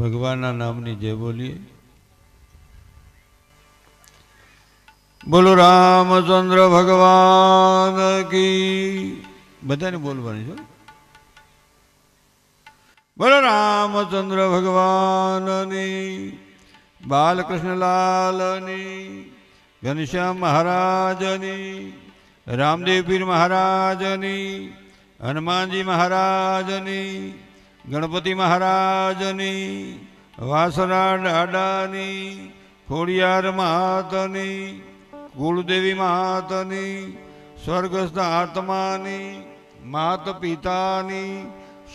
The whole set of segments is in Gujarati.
ભગવાનના નામની જય બોલીએ. બોલો રામચંદ્ર ભગવાન કી. બધાને બોલવાની છે. બોલો રામચંદ્ર ભગવાનની, બાલકૃષ્ણલાલની, ઘનશ્યામ મહારાજની, રામદેવ પીર મહારાજની, હનુમાનજી મહારાજની, ગણપતિ મહારાજની, વાસરા દાદાની, ખોડિયાર માતની, કુળદેવી માતની, સ્વર્ગસ્થ આત્માની, માત પિતાની,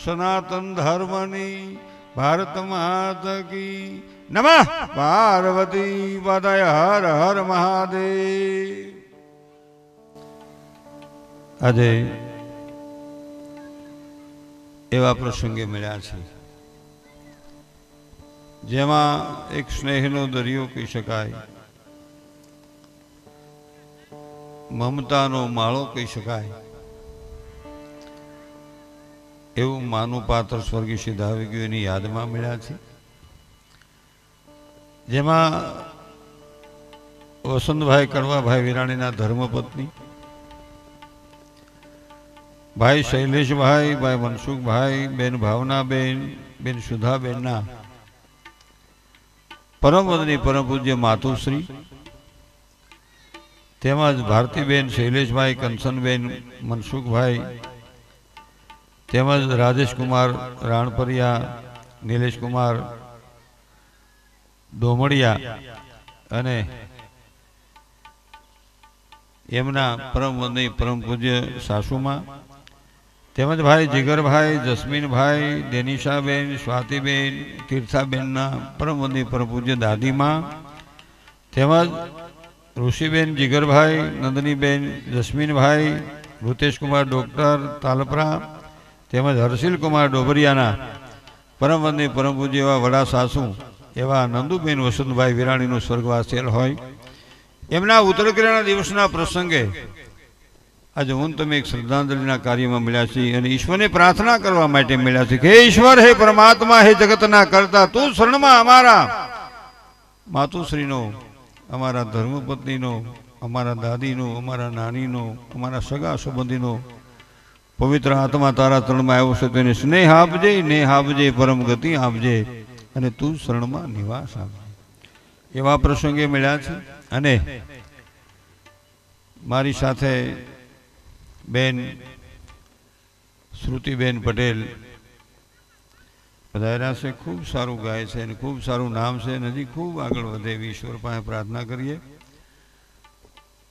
સનાતન ધર્મની, ભારત માતા કી નમઃ. પાર્વતી પતય હર હર મહાદેવ. આજે એવા પ્રસંગે મળ્યા છે જેમાં એક સ્નેહનો દરિયો કહી શકાય, મમતાનો માળો કહી શકાય, એવું માનું પાત્ર સ્વર્ગીય સિદ્ધ આવી ગયું એની યાદમાં મળ્યા છે. જેમાં વસંતભાઈ કડવાભાઈ વિરાણીના ધર્મપત્ની ભાઈ શૈલેષભાઈ, ભાઈ મનસુખભાઈ, બેન ભાવનાબેન, બેન સુધાબેનના પરમ વદની પરમ પૂજ્ય માતુશ્રી, તેમજ ભારતીબેન, શૈલેષભાઈ, કંચનબેન, મનસુખભાઈ, તેમજ રાજેશકુમાર રાણપરિયા, નિલેશકુમાર ડોમડિયા અને એમના પરમ વંદનીય પરમ પૂજ્ય સાસુમાં, તેમજ ભાઈ જીગરભાઈ, જસ્મીનભાઈ, ડેનિશાબેન, સ્વાતિબેન, તીર્થાબેનના પરમ વંદનીય પરમ પૂજ્ય દાદીમાં, તેમજ ઋષિબેન, જીગરભાઈ, નંદનીબેન, જસ્મીનભાઈ, ઋતેશકુમાર ડોક્ટર તાલપરા, તેમજ હર્ષિલકુમાર ડોબરિયાના પરમ વંદનીય પરમ પૂજ્ય એવા વડા સાસુ એવા નંદુબેન વસંતભાઈ વિરાણીનું સ્વર્ગવાસેલ હોય, એમના ઉત્તરક્રિયાના દિવસના પ્રસંગે આજે હું તમે એક શ્રદ્ધાંજલિના કાર્યમાં મળ્યા છીએ અને ઈશ્વરને પ્રાર્થના કરવા માટે મળ્યા છે કે હે ઈશ્વર, હે પરમાત્મા, હે જગતના કરતા, તું શરણમાં અમારા માતુશ્રીનો, અમારા ધર્મપત્નીનો, અમારા દાદીનો, અમારા નાનીનો, અમારા સગા સંબંધીનો પવિત્ર આત્મા તારા ચરણમાં આવ્યો છે, તેને સ્નેહ આપજે, નેહ આપજે, પરમ ગતિ આપજે અને તું શરણમાં નિવાસ આપજે. એવા પ્રસંગે મળ્યા છે. અને મારી સાથે બેન શ્રુતિબેન પટેલ પધાર્યા છે. ખૂબ સારું ગાય છે અને ખૂબ સારું નામ છે. હજી ખૂબ આગળ વધે એવી ઈશ્વર પાસે પ્રાર્થના કરીએ.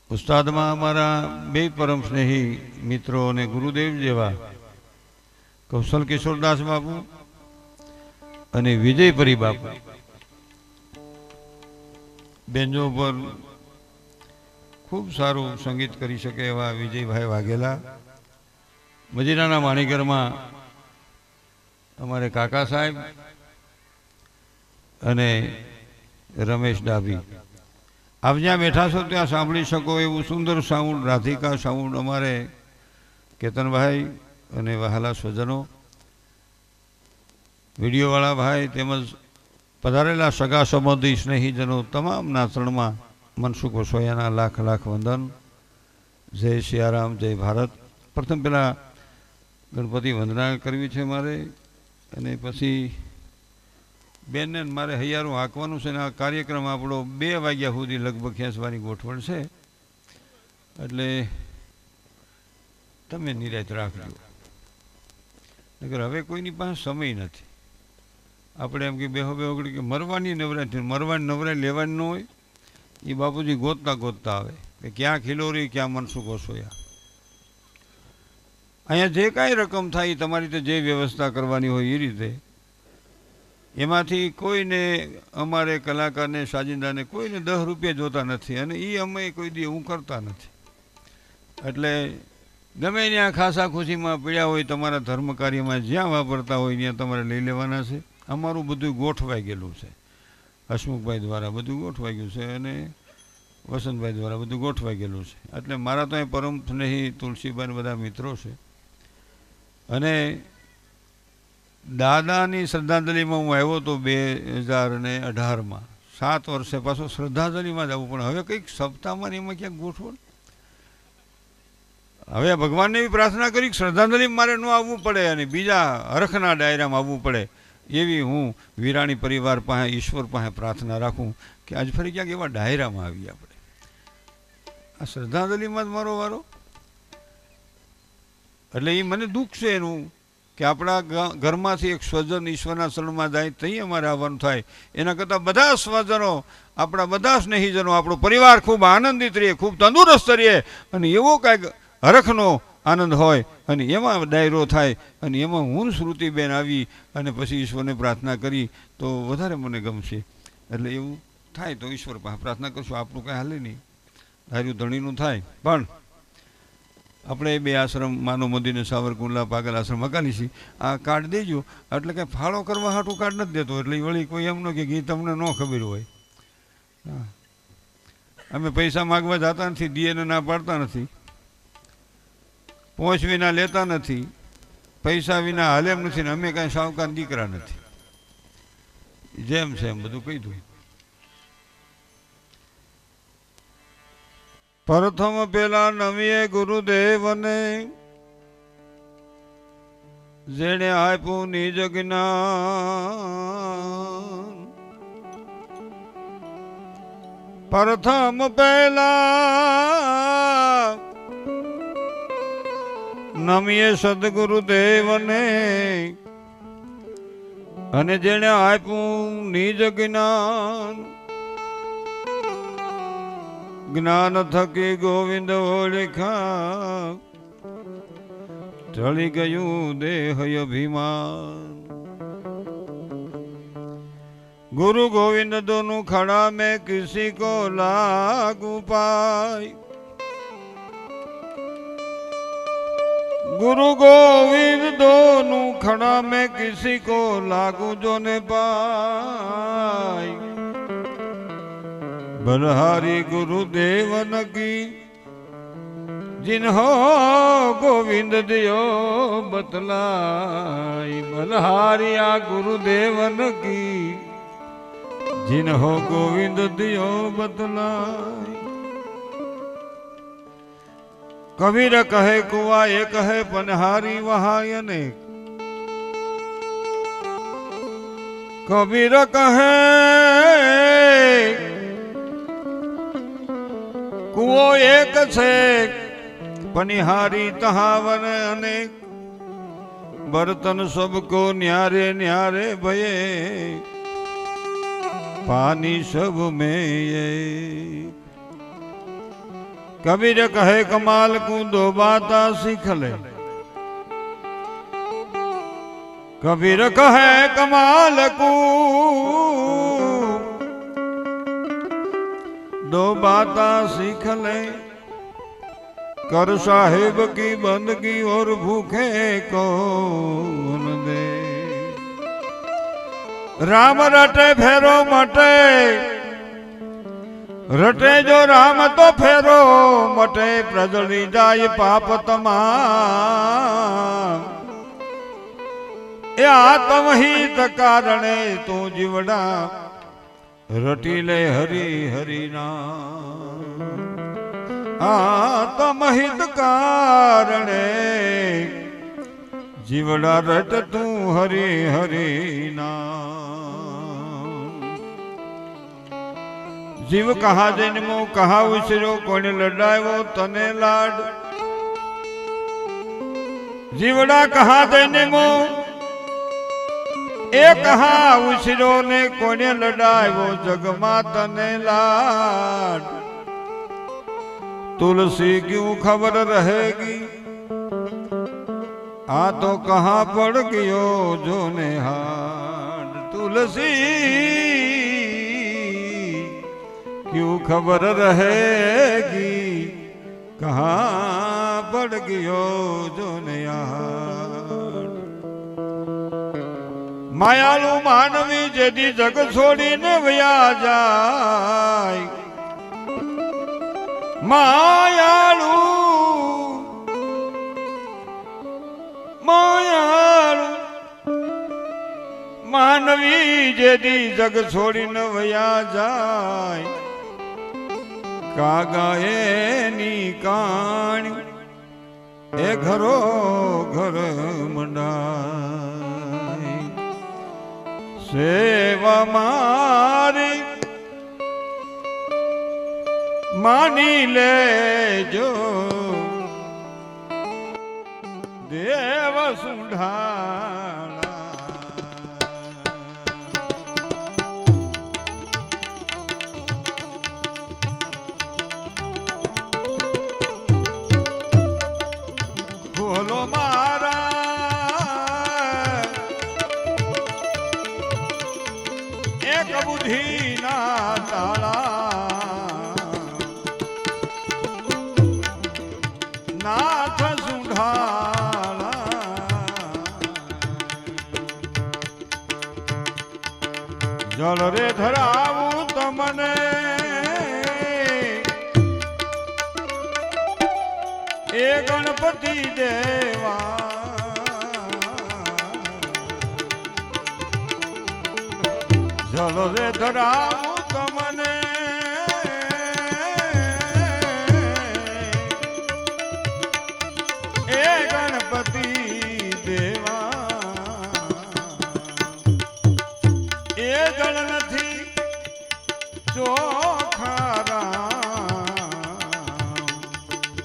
ઉસ્તાદમાં અમારા બે પરમ સ્નેહી મિત્રો અને ગુરુદેવ જેવા કૌશલ કિશોરદાસ બાપુ અને વિજયપરી બાપુ, બેન્જો પર ખૂબ સારું સંગીત કરી શકે એવા વિજયભાઈ વાઘેલા, મજીરાના માણીગરમાં અમારે કાકા સાહેબ અને રમેશ ડાભી. આપ જ્યાં બેઠા છો ત્યાં સાંભળી શકો એવું સુંદર સાઉન્ડ, રાધિકા સાઉન્ડ અમારે કેતનભાઈ અને વહાલા સ્વજનો, વિડીયોવાળા ભાઈ, તેમજ પધારેલા સગા સંબંધી સ્નેહીજનો તમામના ચરણમાં મનસુખ વસોયાના લાખ લાખ વંદન. જય સિયારામ, જય ભારત. પ્રથમ પહેલાં ગણપતિ વંદના કરવી છે મારે અને પછી બેનને મારે હૈયારું હાંકવાનું છે ને આ કાર્યક્રમ આપણો 2 વાગ્યા સુધી લગભગ ખેંચવાની ગોઠવણ છે, એટલે તમે નિરાંત રાખજો. નકર હવે કોઈની પાસે સમય નથી. આપણે એમ કે બેહો ઘડી કે મરવાની નવરાઈ લેવાની ન હોય, એ બાપુજી ગોતતા ગોતતા આવે કે ક્યાં ખિલોરી, ક્યાં મનસુખ વસોયા. અહીંયા જે કાંઈ રકમ થાય તમારી રીતે જે વ્યવસ્થા કરવાની હોય એ રીતે, એમાંથી કોઈને અમારે કલાકારને, સાજિંદાને કોઈને 10 રૂપિયા જોતા નથી અને એ અમે કોઈ દી એવું કરતા નથી. એટલે ગમે ત્યાં ખાસા ખુશીમાં પીડ્યા હોય, તમારા ધર્મ કાર્યમાં જ્યાં વાપરતા હોય ત્યાં તમારે લઈ લેવાના છે. અમારું બધું ગોઠવાઈ ગયેલું છે, હસમુખભાઈ દ્વારા બધું ગોઠવાઈ ગયું છે અને વસંતભાઈ દ્વારા બધું ગોઠવાઈ ગયેલું છે. એટલે મારા તો અહીં પરમ સ્નેહી તુલસીભાઈ બધા મિત્રો છે અને દાદાની શ્રદ્ધાંજલિમાં હું આવ્યો હતો 2018માં, 7 વર્ષે પાછો શ્રદ્ધાંજલિમાં જ આવું. પણ હવે કંઈક સપ્તાહમાં એમાં ક્યાંક ગોઠવો. હવે ભગવાનને એવી પ્રાર્થના કરી શ્રદ્ધાંજલિ મારે ન આવવું પડે અને બીજા હરખના ડાયરામાં આવવું પડે, એવી હું વિરાણી પરિવાર પાસે, ઈશ્વર પાસે પ્રાર્થના રાખું કે આજ ફરી ક્યાંક એવા ડાયરામાં આવી આપણે. આ શ્રદ્ધાંજલિમાં જ મારો વારો. એટલે એ મને દુઃખ છે એનું કે આપણા ઘરમાંથી એક સ્વજન ઈશ્વરના શરણમાં જાય તઈ અમારે આવવાનું થાય. એના કરતાં બધા સ્વજનો, આપણા બધા સ્નેહીજનો, આપણો પરિવાર ખૂબ આનંદિત રહીએ, ખૂબ તંદુરસ્ત રહીએ અને એવો કાંઈક હરખનો આનંદ હોય અને એમાં ડાયરો થાય અને એમાં હું શ્રુતિબેન આવી અને પછી ઈશ્વરને પ્રાર્થના કરી તો વધારે મને ગમશે. એટલે એવું થાય તો ઈશ્વર પાસે પ્રાર્થના કરશું. આપણું કાંઈ હાલે નહીં, ધાર્યું ધણીનું થાય. પણ આપણે 2 આશ્રમ, માનવ મંદિરને સાવરકુંડલા પાગલ આશ્રમ હકાલી છીએ. આ કાર્ડ દેજો એટલે કંઈ ફાળો કરવા હાટું કાર્ડ નથી દેતો. એટલે વળી કોઈ એમ ન કે તમને ન ખબર હોય. હા, અમે પૈસા માગવા જતા નથી, દીએને ના પાડતા નથી, પહોંચ વિના લેતા નથી, પૈસા વિના હાલે એમ નથી ને અમે કાંઈ સાવકાર દીકરા નથી. જેમ છે એમ બધું કહી દઉં. પ્રથમ પેલા નવીએ ગુરુદેવને જેણે આપ્યું નિજ જ્ઞાન. પ્રથમ પેલા નમીએ સદગુરુદેવને અને જેણે આપ્યું નિજ જ્ઞાન. જ્ઞાન થકી ગોવિંદ ઓળખા, ટળી ગયું દેહ અભિમાન. गुरु गोविंद दोनों खड़ा में किसी को लागू पाई। गुरु गोविंद दोनों खड़ा में किसी को लागू जो ने पाई। बलहारी गुरुदेवन की जिन्हो गोविंद दियो बतलाई। बलहारिया गुरुदेवन की जिन्हो गोविंद दियो बतलाई। कबीर कहे कुआ ये कहे पनहारी वहां अनेक। कबीर कहे कुओ एक से पनिहारी तहावन अनेक। बर्तन सबको न्यारे न्यारे भये पानी सब में ये। कबीर कहे कमाल को दो बाता सीख ले। कबीर कहे कमाल को दो बाता सीख ले। कर साहिब की बंदगी और भूखे कौन दे। राम रटे फेरो मटे। रटे जो राम तो फेरो मटे। प्रजली जाय पाप तमाम। या आत्महित कारणे तू जीवड़ा रटी ले हरि हरि नाम। आत्महित कारणे जीवड़ा रट तू हरि हरि नाम। जीव कहा जन्मो कहा उछरो कोने लड़ायो तने लाड। जीवड़ा कहा जन्मो ए कहा उछरो ने कोने लड़ायो जगमा तने लाड। तुलसी क्यों खबर रहेगी आ तो कहाँ पड़ गयो जो ने हाड। तुलसी क्यों खबर रहेगी कहाँ पड़ गयो जो ने हाड। मायालु मानवी जदी जग छोड़ी ने वया जाय। मायालु मायालु માનવી જેદી જગ છોડીને વયા જાય કાગા એની કાણ એ ઘરો ઘર મંડાય સેવા મારી માની લેજો દેવ સુંઢાળા બોલો મારા એક બુદ્ધિ ના તાળા નાથ સુંઢાળા જળ રે ધરાવું તમને એ ગણપતિ દેવા જળ રે ધરાવું તમને એ ગણપતિ દેવા એ જળ નથી ચોખારા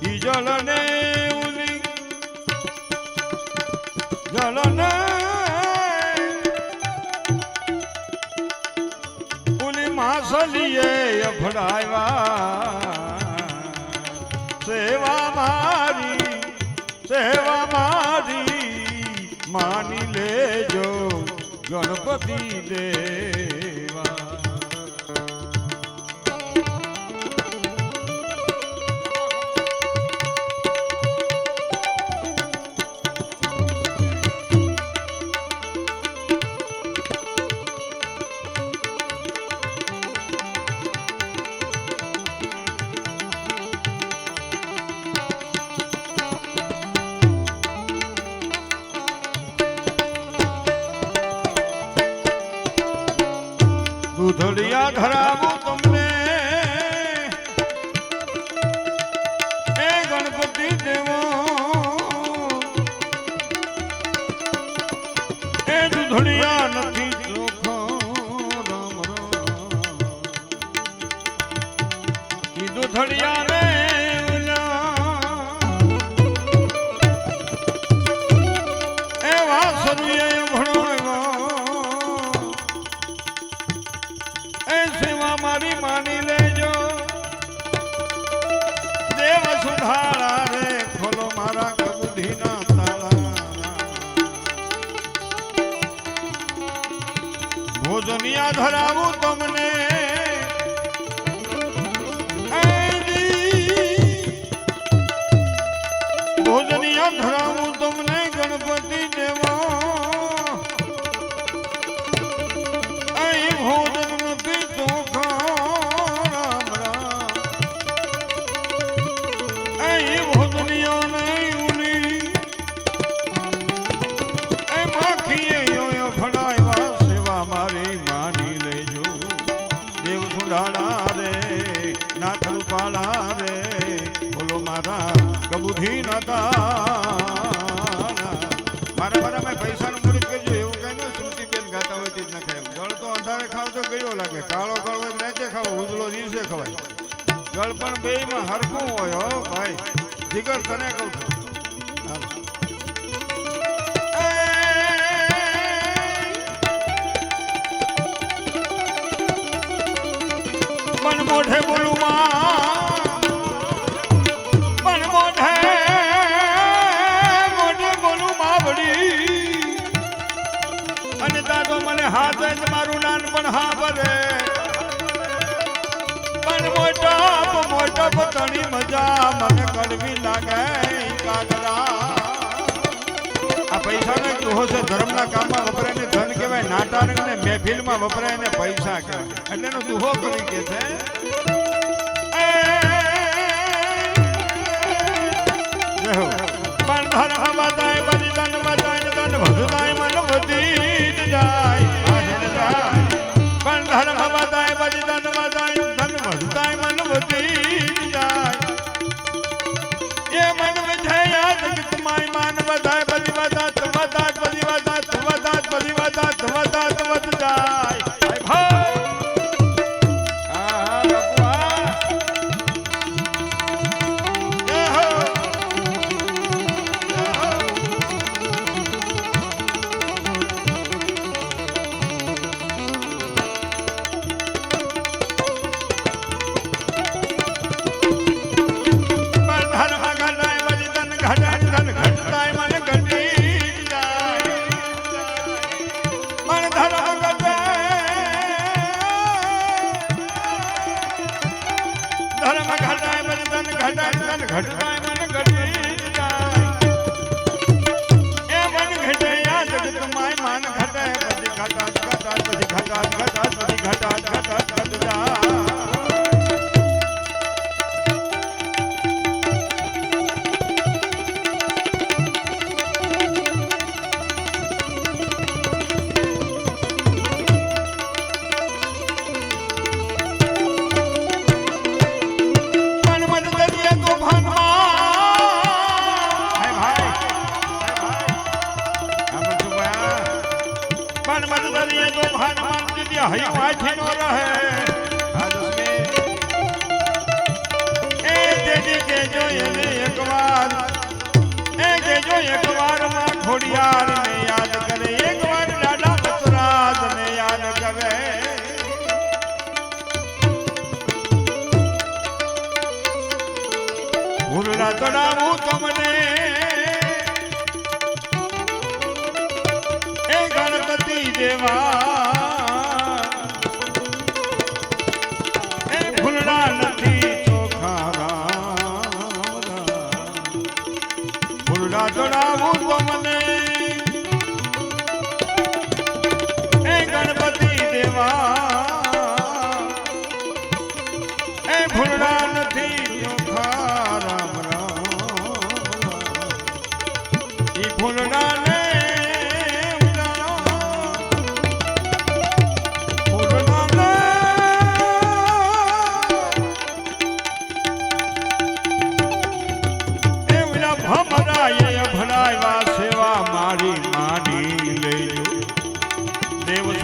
ઈ જળ ને ઉલી જળ ને ઉલી માસલીએ અફડાવ્યા સેવા મારી માની લેજો ગણપતિ દેવા દૂધડિયા ધરાવું તમને એ ગણપતિ દેવો એ દૂધડિયા નથી ચોખ્ખો રામ ઈ દૂધડિયા ને એ વાસરુએ ભણો સેવા મારી માની લેજો દેવ સુંઢાળા રે ખોલો મારા કબૂધી ના તાળા ભોજનિયા ધરાવું તમને ભોજનિયા ધરાવું તમને ગણપતિ દેવા ભોજન નાથ રૂપાળા રે બોલો મારા કબૂધી નતા મારા મેં પૈસાનું મુહૂર્ત કરજો એવું કઈ ને શ્રુતિબેન ગાતા હોય તે જ નખાય જળ તો અંધારે ખાવ તો ગયો લાગે કાળો કાળો રાતે ખાવ ઉજળો દિવસે ખવાય જળ પણ બે માં હરખું હોય હો ભાઈ જીગર તને કહું છું પણ મોઢે બોલું પણ મોઢે બોલું માવડી અને દાદો મને હાથ જ મારું નાનપણ હા ભરે પણ મોટો તણી મજા મને કડવી લાગે કાગરા આ પૈસાનો એક દોહો છે ધર્મના કામમાં વપરાય ને ધન કહેવાય નાટારંગ ને મહેફિલમાં વપરાય ને પૈસા કહેવાય એટલે એનો દુહો કરી કે છે પણ ધર્મ બધાય બલિદાન બધાય ધન વધુ મન વધી જાય પણ મત દરિયે તો ભાન માન દીધી હૈ વાથી નો રહે એ દેદી કે જો એને એકવાર એ કે જો એકવાર માં ખોડિયાર ને યાદ કરે એકવાર દાદા બચરાજ ને યાદ કરે ભૂલડા ચડાવું તમને એ ગણપતિ દેવા એ ભૂલડા નથી ચોખા રામ ભૂલડા ચડાવું તમને એ ગણપતિ દેવા એ ભૂલડા નથી ચોખા રામ ઈ ભૂલડા ને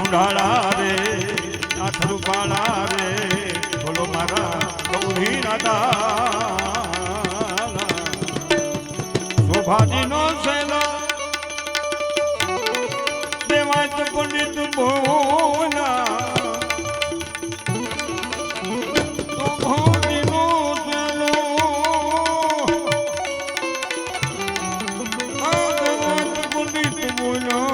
સુંઢાળા રે નાથ રૂપાળા રે બોલો મારા ગૌરી દાદા શોભાજી નો સેલો દેવાચ પંડિત બોલા શોભાજી નો સેલો દેવાચ પંડિત બોલા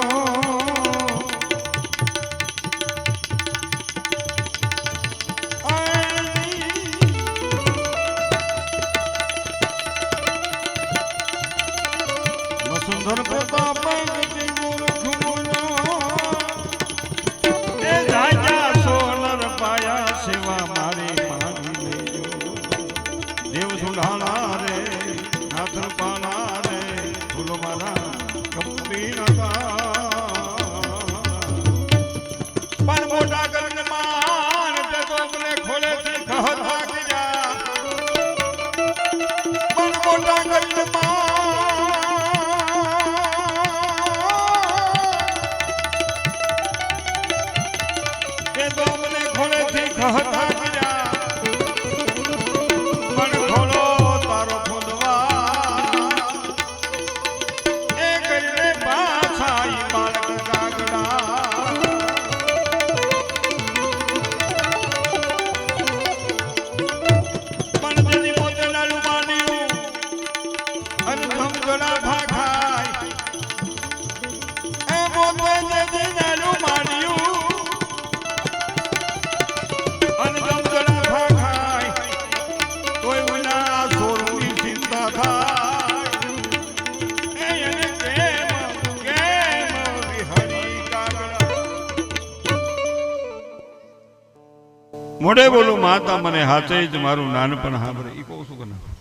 સુંદર પ્રતાપ એ રાજા સોનર પાયા સેવા મારે મારી લેજો દેવ સુંઢાળા રે નાથ પાણા રે ફૂલો મારા કંપી પણ મોટા કરીને માન જગોને ખોલે થી કહત ભાગી જા પણ મોટા કરીને મોઢે બોલું માતા મને હાથે જ મારું નાનપણ સાંભળે એ કહું છું કે ના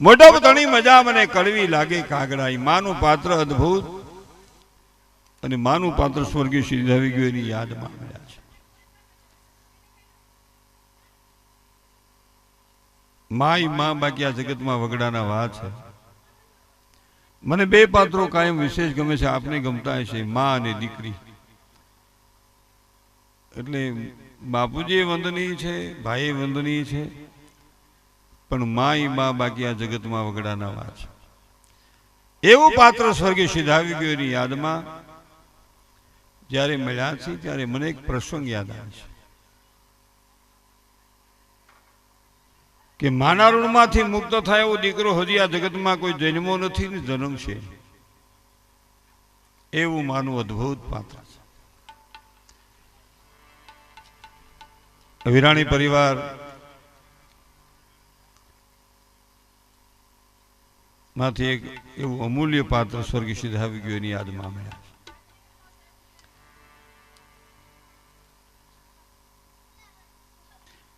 મોઢો ઘણી મજા મને કડવી લાગે કાગડા માનું પાત્ર અદ્ભુત અને માનું પાત્ર સ્વર્ગીય શ્રી આવી ગયું એની યાદમાં મળ્યા છે માય માં બાકી આ જગતમાં વગડાના વાત છે મને બે પાત્રો કાયમ વિશેષ ગમે છે આપને ગમતા હશે માં અને દીકરી એટલે બાપુજી વંદનીય છે ભાઈ વંદનીય છે પણ માય બા બાકી આ જગતમાં વગડાના વાત છે એવું પાત્ર સ્વર્ગીય સિદ્ધાવી ગયો એની યાદમાં જ્યારે મળ્યા છે ત્યારે મને એક પ્રસંગ યાદ આવે છે કે માના ઋણમાંથી મુક્ત થાય એવો દીકરો હજી આ જગતમાં કોઈ જન્મો નથી ને જન્મ છે એવું માનું અદ્ભુત પાત્ર છે વિરાણી પરિવાર માંથી એક એવું અમૂલ્ય પાત્ર સ્વર્ગીય સિદ્ધાવી ગયું એની યાદમાં મળ્યા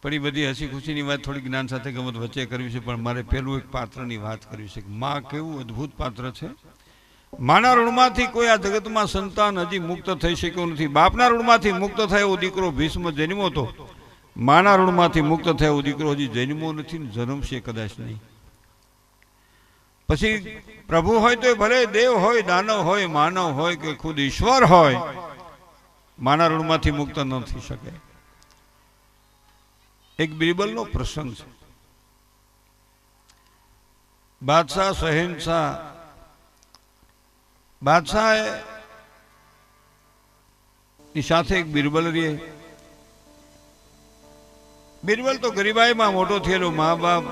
પણ એ બધી હસી ખુશીની વાત થોડી જ્ઞાન સાથે ગમત વચ્ચે કરવી છે પણ મારે પેલું એક પાત્રની વાત કરવી છે માં કેવું અદ્ભુત પાત્ર છે માના ઋણમાંથી કોઈ આ જગતમાં સંતાન હજી મુક્ત થઈ શક્યો નથી બાપના ઋણમાંથી મુક્ત થાય એવો દીકરો ભીષ્મ જન્મો હતો માના ઋણમાંથી મુક્ત થાય એવો દીકરો હજી જન્મો નથી ને જન્મશે કદાચ નહીં પછી પ્રભુ હોય તો ભલે દેવ હોય દાનવ હોય માનવ હોય કે ખુદ ઈશ્વર હોય માના ઋણમાંથી મુક્ત ન થઈ શકે. એક બિરબલનો પ્રસંગ છે. બાદશાહ શહેનશાહ, બાદશાહ ની સાથે એક બિરબલ રહે. બિરબલ તો ગરીબાઈમાં મોટો થયેલો, મા બાપ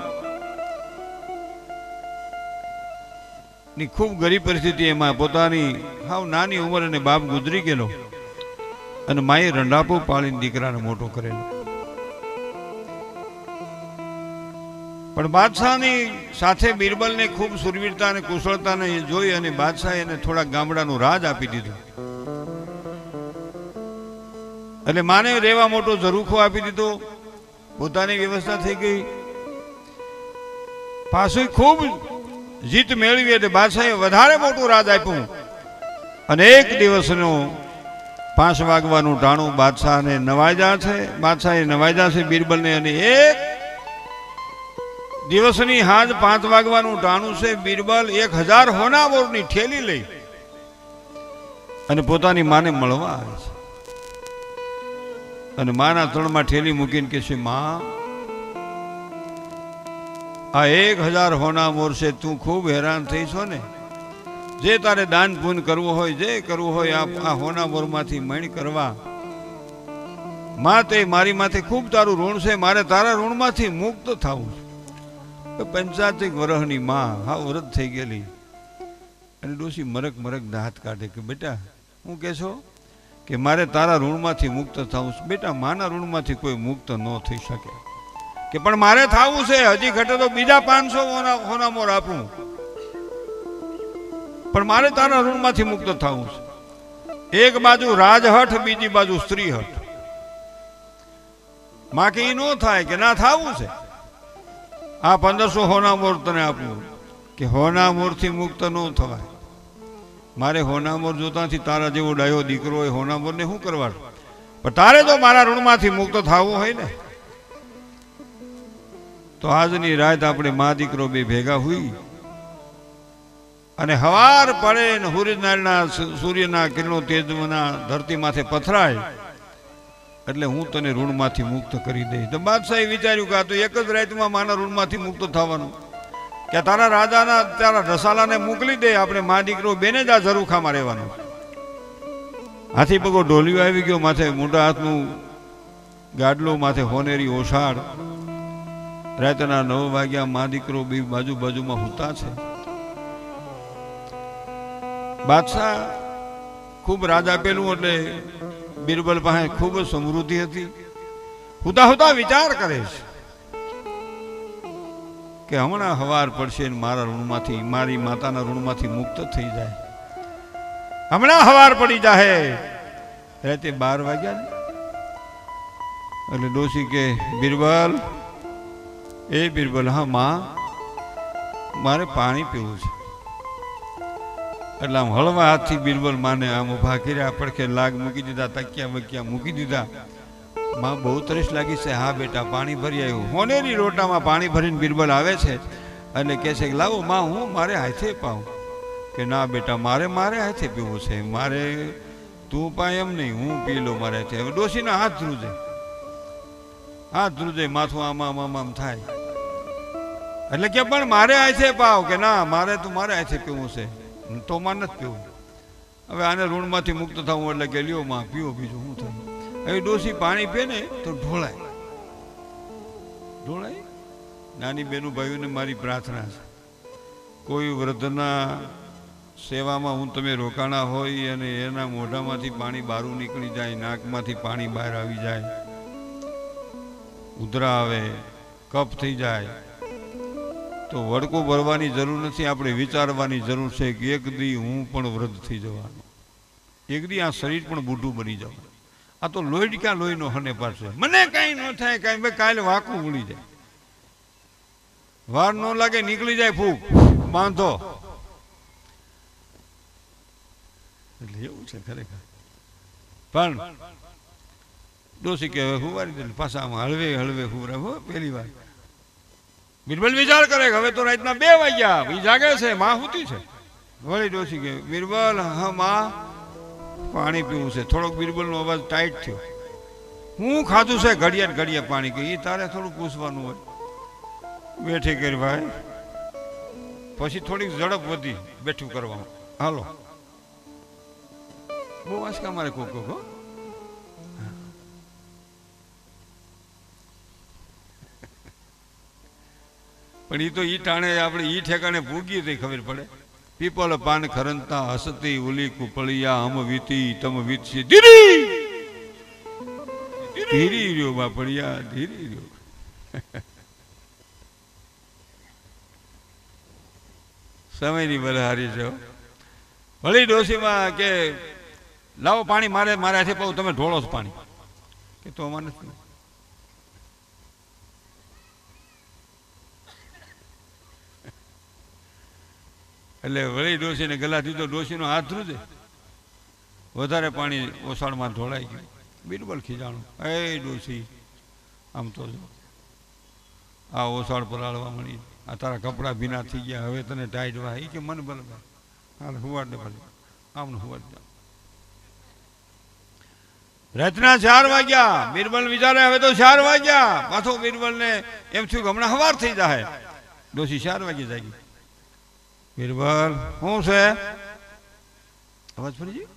ની ખૂબ ગરીબ પરિસ્થિતિ, એમાં પોતાની હાવ નાની ઉંમર અને બાપ ગુજરી ગયેલો અને માએ રંડાપો પાળીને દીકરાને મોટો કરેલો. પણ બાદશાહની સાથે બિરબલને ખૂબ સુરવીરતા અને કુશળતાને જોઈ અને બાદશાહે એને થોડા ગામડાનું રાજ આપી દીધું. એટલે માને રહેવા મોટો ઝરૂખો આપી દીધો, પોતાની વ્યવસ્થા થઈ ગઈ. પાછું ખૂબ જીત મેળવી એટલે બાદશાહે વધારે મોટું રાજ આપ્યું. અને એક દિવસનું 5 વાગવાનું ટાણું બાદશાહને નવાજા છે. બાદશાહે નવાજા છે બિરબલને, અને એક દિવસની હાજ 5 વાગવાનું ટાણું છે. બિરબલ 1000 હોનામોરની થેલી લઈ અને પોતાની માને મળવા આવે છે. અને માના તળમાં થેલી મૂકીને કે છે, માં, આ 1000 હોનામોર છે, તું ખૂબ હેરાન થઈ છો ને, જે તારે દાન પુણ્ય કરવું હોય, જે કરવું હોય આ હોનામોરમાંથી મણ કરવા. માં, તે મારી માથે ખૂબ તારું ઋણ છે, મારે તારા ઋણમાંથી મુક્ત થવું છે. 85 વર્ષની માં, હા વ્રત થઈ ગયેલી, અને ડોશી મરક મરક દાંત કાઢે કે બેટા હું કે છો કે મારે તારા ઋણમાંથી મુક્ત થવું છે. બેટા, માના ઋણમાંથી કોઈ મુક્ત ન થઈ શકે, કે પણ મારે થવું છે. હજી ઘટે તો બીજા 500 હોનામોર આપું, પણ મારે તારા ઋણમાંથી મુક્ત થવું છે. એક બાજુ રાજહઠ, બીજી બાજુ સ્ત્રીહઠ. માં કે ઈ ન થાય, કે ના થવું છે. આ 1500 હોનામોર તને આપું, કે હોનામોરથી મુક્ત ન થવાય. મારે હોનામોર જોતા નથી, તારા જેવો ડાયો દીકરો હોય હોનામોરને શું કરવાનું, પણ તારે તો મારા ઋણમાંથી મુક્ત થવું હોય ને. તો આજની રાત આપણે મા દીકરો બે ભેગા હોઈ અને હવાર પડે ને સૂર્યના કિરણો તેજના ધરતી માથે પથરાય એટલે હું તને ઋણમાંથી મુક્ત કરી દઈશ. તો બાદશાહે વિચાર્યું કે આ તો એક જ રાતમાં માના ઋણમાંથી મુક્ત થવાનું, કે તારા રાજાના તારા રસાલાને મોકલી દે, આપણે મા દીકરો બેને જ આ ઝરૂખામાં રહેવાનું. હાથી પગો ઢોલિયો આવી ગયો, માથે મોટા હાથનું ગાડલું, માથે હોનેરી ઓછાળ. રાતના 9 વાગ્યા, મા દીકરો બે બાજુ બાજુમાં હુતા છે. બાદશાહ ખૂબ રાજ આપેલું એટલે બિરબલ પાસે ખૂબ સમૃદ્ધિ હતી. હુતા હુતા વિચાર કરે છે કે હમણાં હવાર પડશે ને મારા ઋણમાંથી, મારી માતાના ઋણમાંથી મુક્ત થઈ જાય. હમણાં હવાર પડી જાય. રાતે 12 વાગ્યા ને એટલે ડોશી કે, બિરબલ, એ બિરબલ, હા માં, મારે પાણી પીવું છે. એટલે આમ હળવા હાથથી બિરબલ માને આમ ઉભા કર્યા, પડખે લાગ મૂકી દીધા, તકિયા બકિયા મૂકી દીધા. માં, બહુ તરસ લાગી છે. હા બેટા, પાણી ભરી આવ્યું. હોનેરી લોટામાં પાણી ભરીને બિરબલ આવે છે અને કહે છે કે લાવો માં, હું મારે હાથે પાઉં. કે ના બેટા, મારે હાથે પીવું છે. મારે તું પાય એમ નહીં, હું પી લો મારે હાથે. હવે ડોશીના હાથ ધ્રુજે, માથું આમ થાય. એટલે કે પણ મારે હાથે પાવ. કે ના, મારે હાથે પીવું છે, તો માં નથી પીવું. હવે આને ઋણમાંથી મુક્ત થવું એટલે કે લ્યો માં, પીવો, બીજું શું થાય. હવે ડોશી પાણી પીએ ને તો ઢોળાય. નાની બેનું ભાઈઓને મારી પ્રાર્થના છે, કોઈ વૃદ્ધના સેવામાં હું તમે રોકાણા હોય અને એના મોઢામાંથી પાણી બહાર નીકળી જાય, નાકમાંથી પાણી બહાર આવી જાય, ઉધરા આવે, કફ થઈ જાય, તો વડકો ભરવાની જરૂર નથી. આપણે વિચારવાની જરૂર છે કે એક દી હું પણ વૃદ્ધ થઈ જવાનું, એક દી આ શરીર પણ બુઢું બની જવાનું. આ તો લોહી ક્યાં લોહીનો હને પાડશે, મને કાંઈ ન થાય, કાંઈ ભાઈ કાલે વાકું ઉડી જાય, વાર ન લાગે, નીકળી જાય ફૂક, બાંધો. એટલે એવું છે ખરેખર. પણ ડોશી કે હવે હુવારી દે, પાછા આમાં હળવે હળવે હુવરાવ. પહેલી વાર બિરબલ વિચાર કરે કે હવે તો રાતના 2 વાગ્યા, એ જાગે છે, માં સૂતી છે. વળી ડોશી કે, બિરબલ, હા માં, પાણી પીવું છે. થોડોક બિરબલનો અવાજ ટાઈટ થયો. હું ખાધું છે ઘડિયા ઘડિયા પાણી, કે એ તારે થોડું પૂછવાનું હોય. બેઠી કરી ભાઈ, પછી થોડીક ઝડપ વધી બેઠું કરવામાં. હાલો, બહુ આંસકા મારે કોકો. પણ એ તો ઈ ટાણે આપણે ઈ ઠેકાણે ભૂગીએ તો ખબર પડે. પીપલ પાન ખરંતા હસતી ઉલી કુપળિયા હમ વીતી તમ વીતશે ધીરી ધીરી રહ્યો બાપડિયા ધીરી રહ્યો. સમયની બલહારી છે. વળી ડોશીમાં કે લાવો પાણી, મારે હાથે પાવું, તમે ઢોળો છો પાણી, કે તો અમારે નથી. એટલે વળી ડોશીને ગલા દીધો. ડોશીનો હાથ ધ્રુજે, વધારે પાણી ઓસાળમાં ઢોળાઈ ગયું. બિરબલ ખીજાણું, એ ડોશી આમ તો જો આ ઓસાળ પલાળવા મળી, આ તારા કપડાં ભીના થઈ ગયા, હવે તને ટાઈટ વાય. એ કે મને ભલે હાલ હુવાડ ને ભલે આમને હુવાડ જાઓ. રાતના 4 વાગ્યા. બિરબલ વિચારે હવે તો 4 વાગ્યા. પાછો બિરબલને એમ થયું કે હમણાં સવાર થઈ જાય. ડોશી 4 વાગે જાગી. બિરબલ શું છે? અવાજ ફરી ગયો.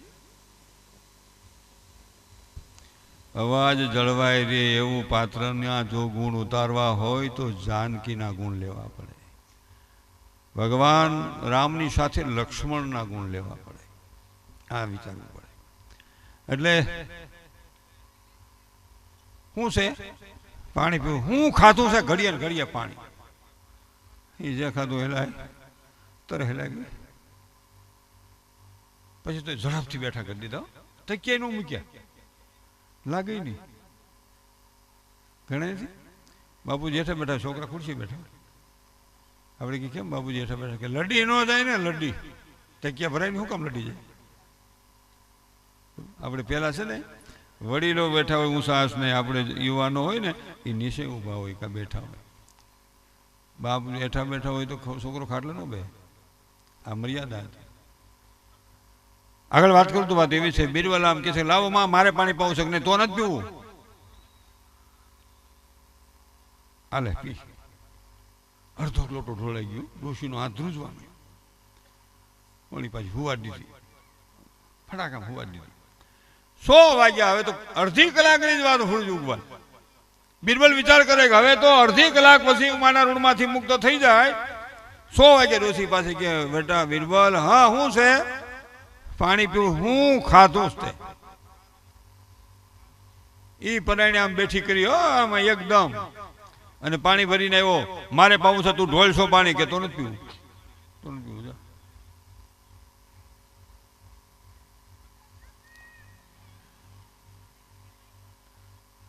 અવાજ જળવાય રે એવું પાત્રના જો ગુણ ઉતારવા હોય તો જાનકીના ગુણ લેવા પડે. ભગવાન રામની સાથે લક્ષ્મણના ગુણ લેવા પડે. આ વિચારવું પડે. એટલે શું છે? પાણી પીવું. હું ખાધું છે ઘડિયા ઘડિયા પાણી. એ જે ખાધું હેલાય તર હેલાય ગયું. પછી તો ઝડપથી બેઠા કરી દીધા. તકિયા નું મૂક્યા, લાગે નહીં. ગણે નથી. બાપુજી હેઠા બેઠા, છોકરા ખુરશી બેઠા. આપણે કે કેમ બાપુજી હેઠા બેઠા? કે લડી ન જાય ને, લડી તકિયા ભરાઈને શું કામ લડી જાય? આપણે પેલા છે ને વડીલો બેઠા હોય ઊંસાસ ને, આપણે યુવાનો હોય ને એ નીચે ઊભા હોય કે બેઠા હોય. બાપ હેઠા બેઠા હોય તો છોકરો ખાટલે ન બે. આ મર્યાદા હતી. આગળ વાત કરું તો વાત એવી છે. બિરબલ આમ કે છે, લાવો માં મારે પાણી પાવું છે ને, તો નથી પીવું. હાલે પી. અડધો લોટો ઢોળાઈ ગયો. ડોશીનો હાથ ધ્રુજવાનો. ઓલી પાછી હુવાડ દીધી, ફટાકામ હુવાડ દીધી. 100 વાગ્યા. હવે તો અડધી કલાકની જ વાત ફૂલ ઉગવા. બિરબલ વિચાર કરે કે હવે તો અડધી કલાક પછી ઉમાના ઋણમાંથી મુક્ત થઈ જાય. 100 વાગે ડોશી પાસે કે બેટા બિરબલ, હા શું છે? પાણી પીવું. હું ખાધું તે. ઈ પરાણે આમ બેઠી કરી આમાં એકદમ, અને પાણી ભરીને આવ્યો. મારે પાવું છે, તું ઢોળશો પાણી? કે તો નથી પીવું. તો નથી પીવું.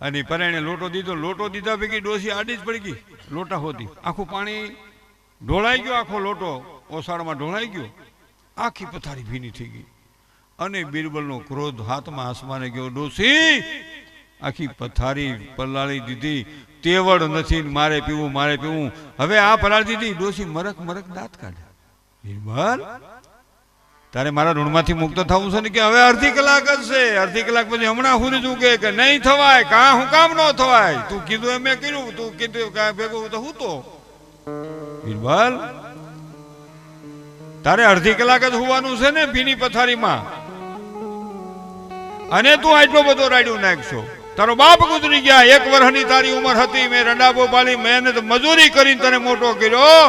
અને પરાણે લોટો દીધો. લોટો દીધા ભેગી ડોશી આડી જ પડી ગઈ. લોટા હોતી આખું પાણી ઢોળાઈ ગયું. આખો લોટો ઓસાળમાં ઢોળાઈ ગયો. આખી પથારી ભીની થઈ ગઈ. અને બિરબલનો ક્રોધ હાથમાં આસમાને ગયો. ડોશી આખી પથારી પલાળી દીધી. તેવડ નથી, મારે પીવું મારે પીવું. હવે આ પલાળી દીધી. ડોશી મરક મરક દાંત કાઢે. બિરબલ, તારે મારા ઋણમાંથી મુક્ત થવું છે ને? કે હવે અડધી કલાક જ છે. અડધી કલાક પછી હમણાં હુરી જવું કે નહીં થવાય. કા હું કામ ન થવાય? તું કીધું એમ મેં કર્યું. તું કીધું કા ભેગું તો હું તો. બિરબલ, તારે અડધી કલાક જ હોવાનું છે ને ભીની પથારીમાં, અને તું આટલો બધો રાડ્યું નાખશો. તારો બાપ ગુજરી ગયા. 1 વર્ષની તારી ઉંમર હતી. મેં રંડાબો પાડી, મહેનત મજૂરી કરીને તને મોટો કર્યો.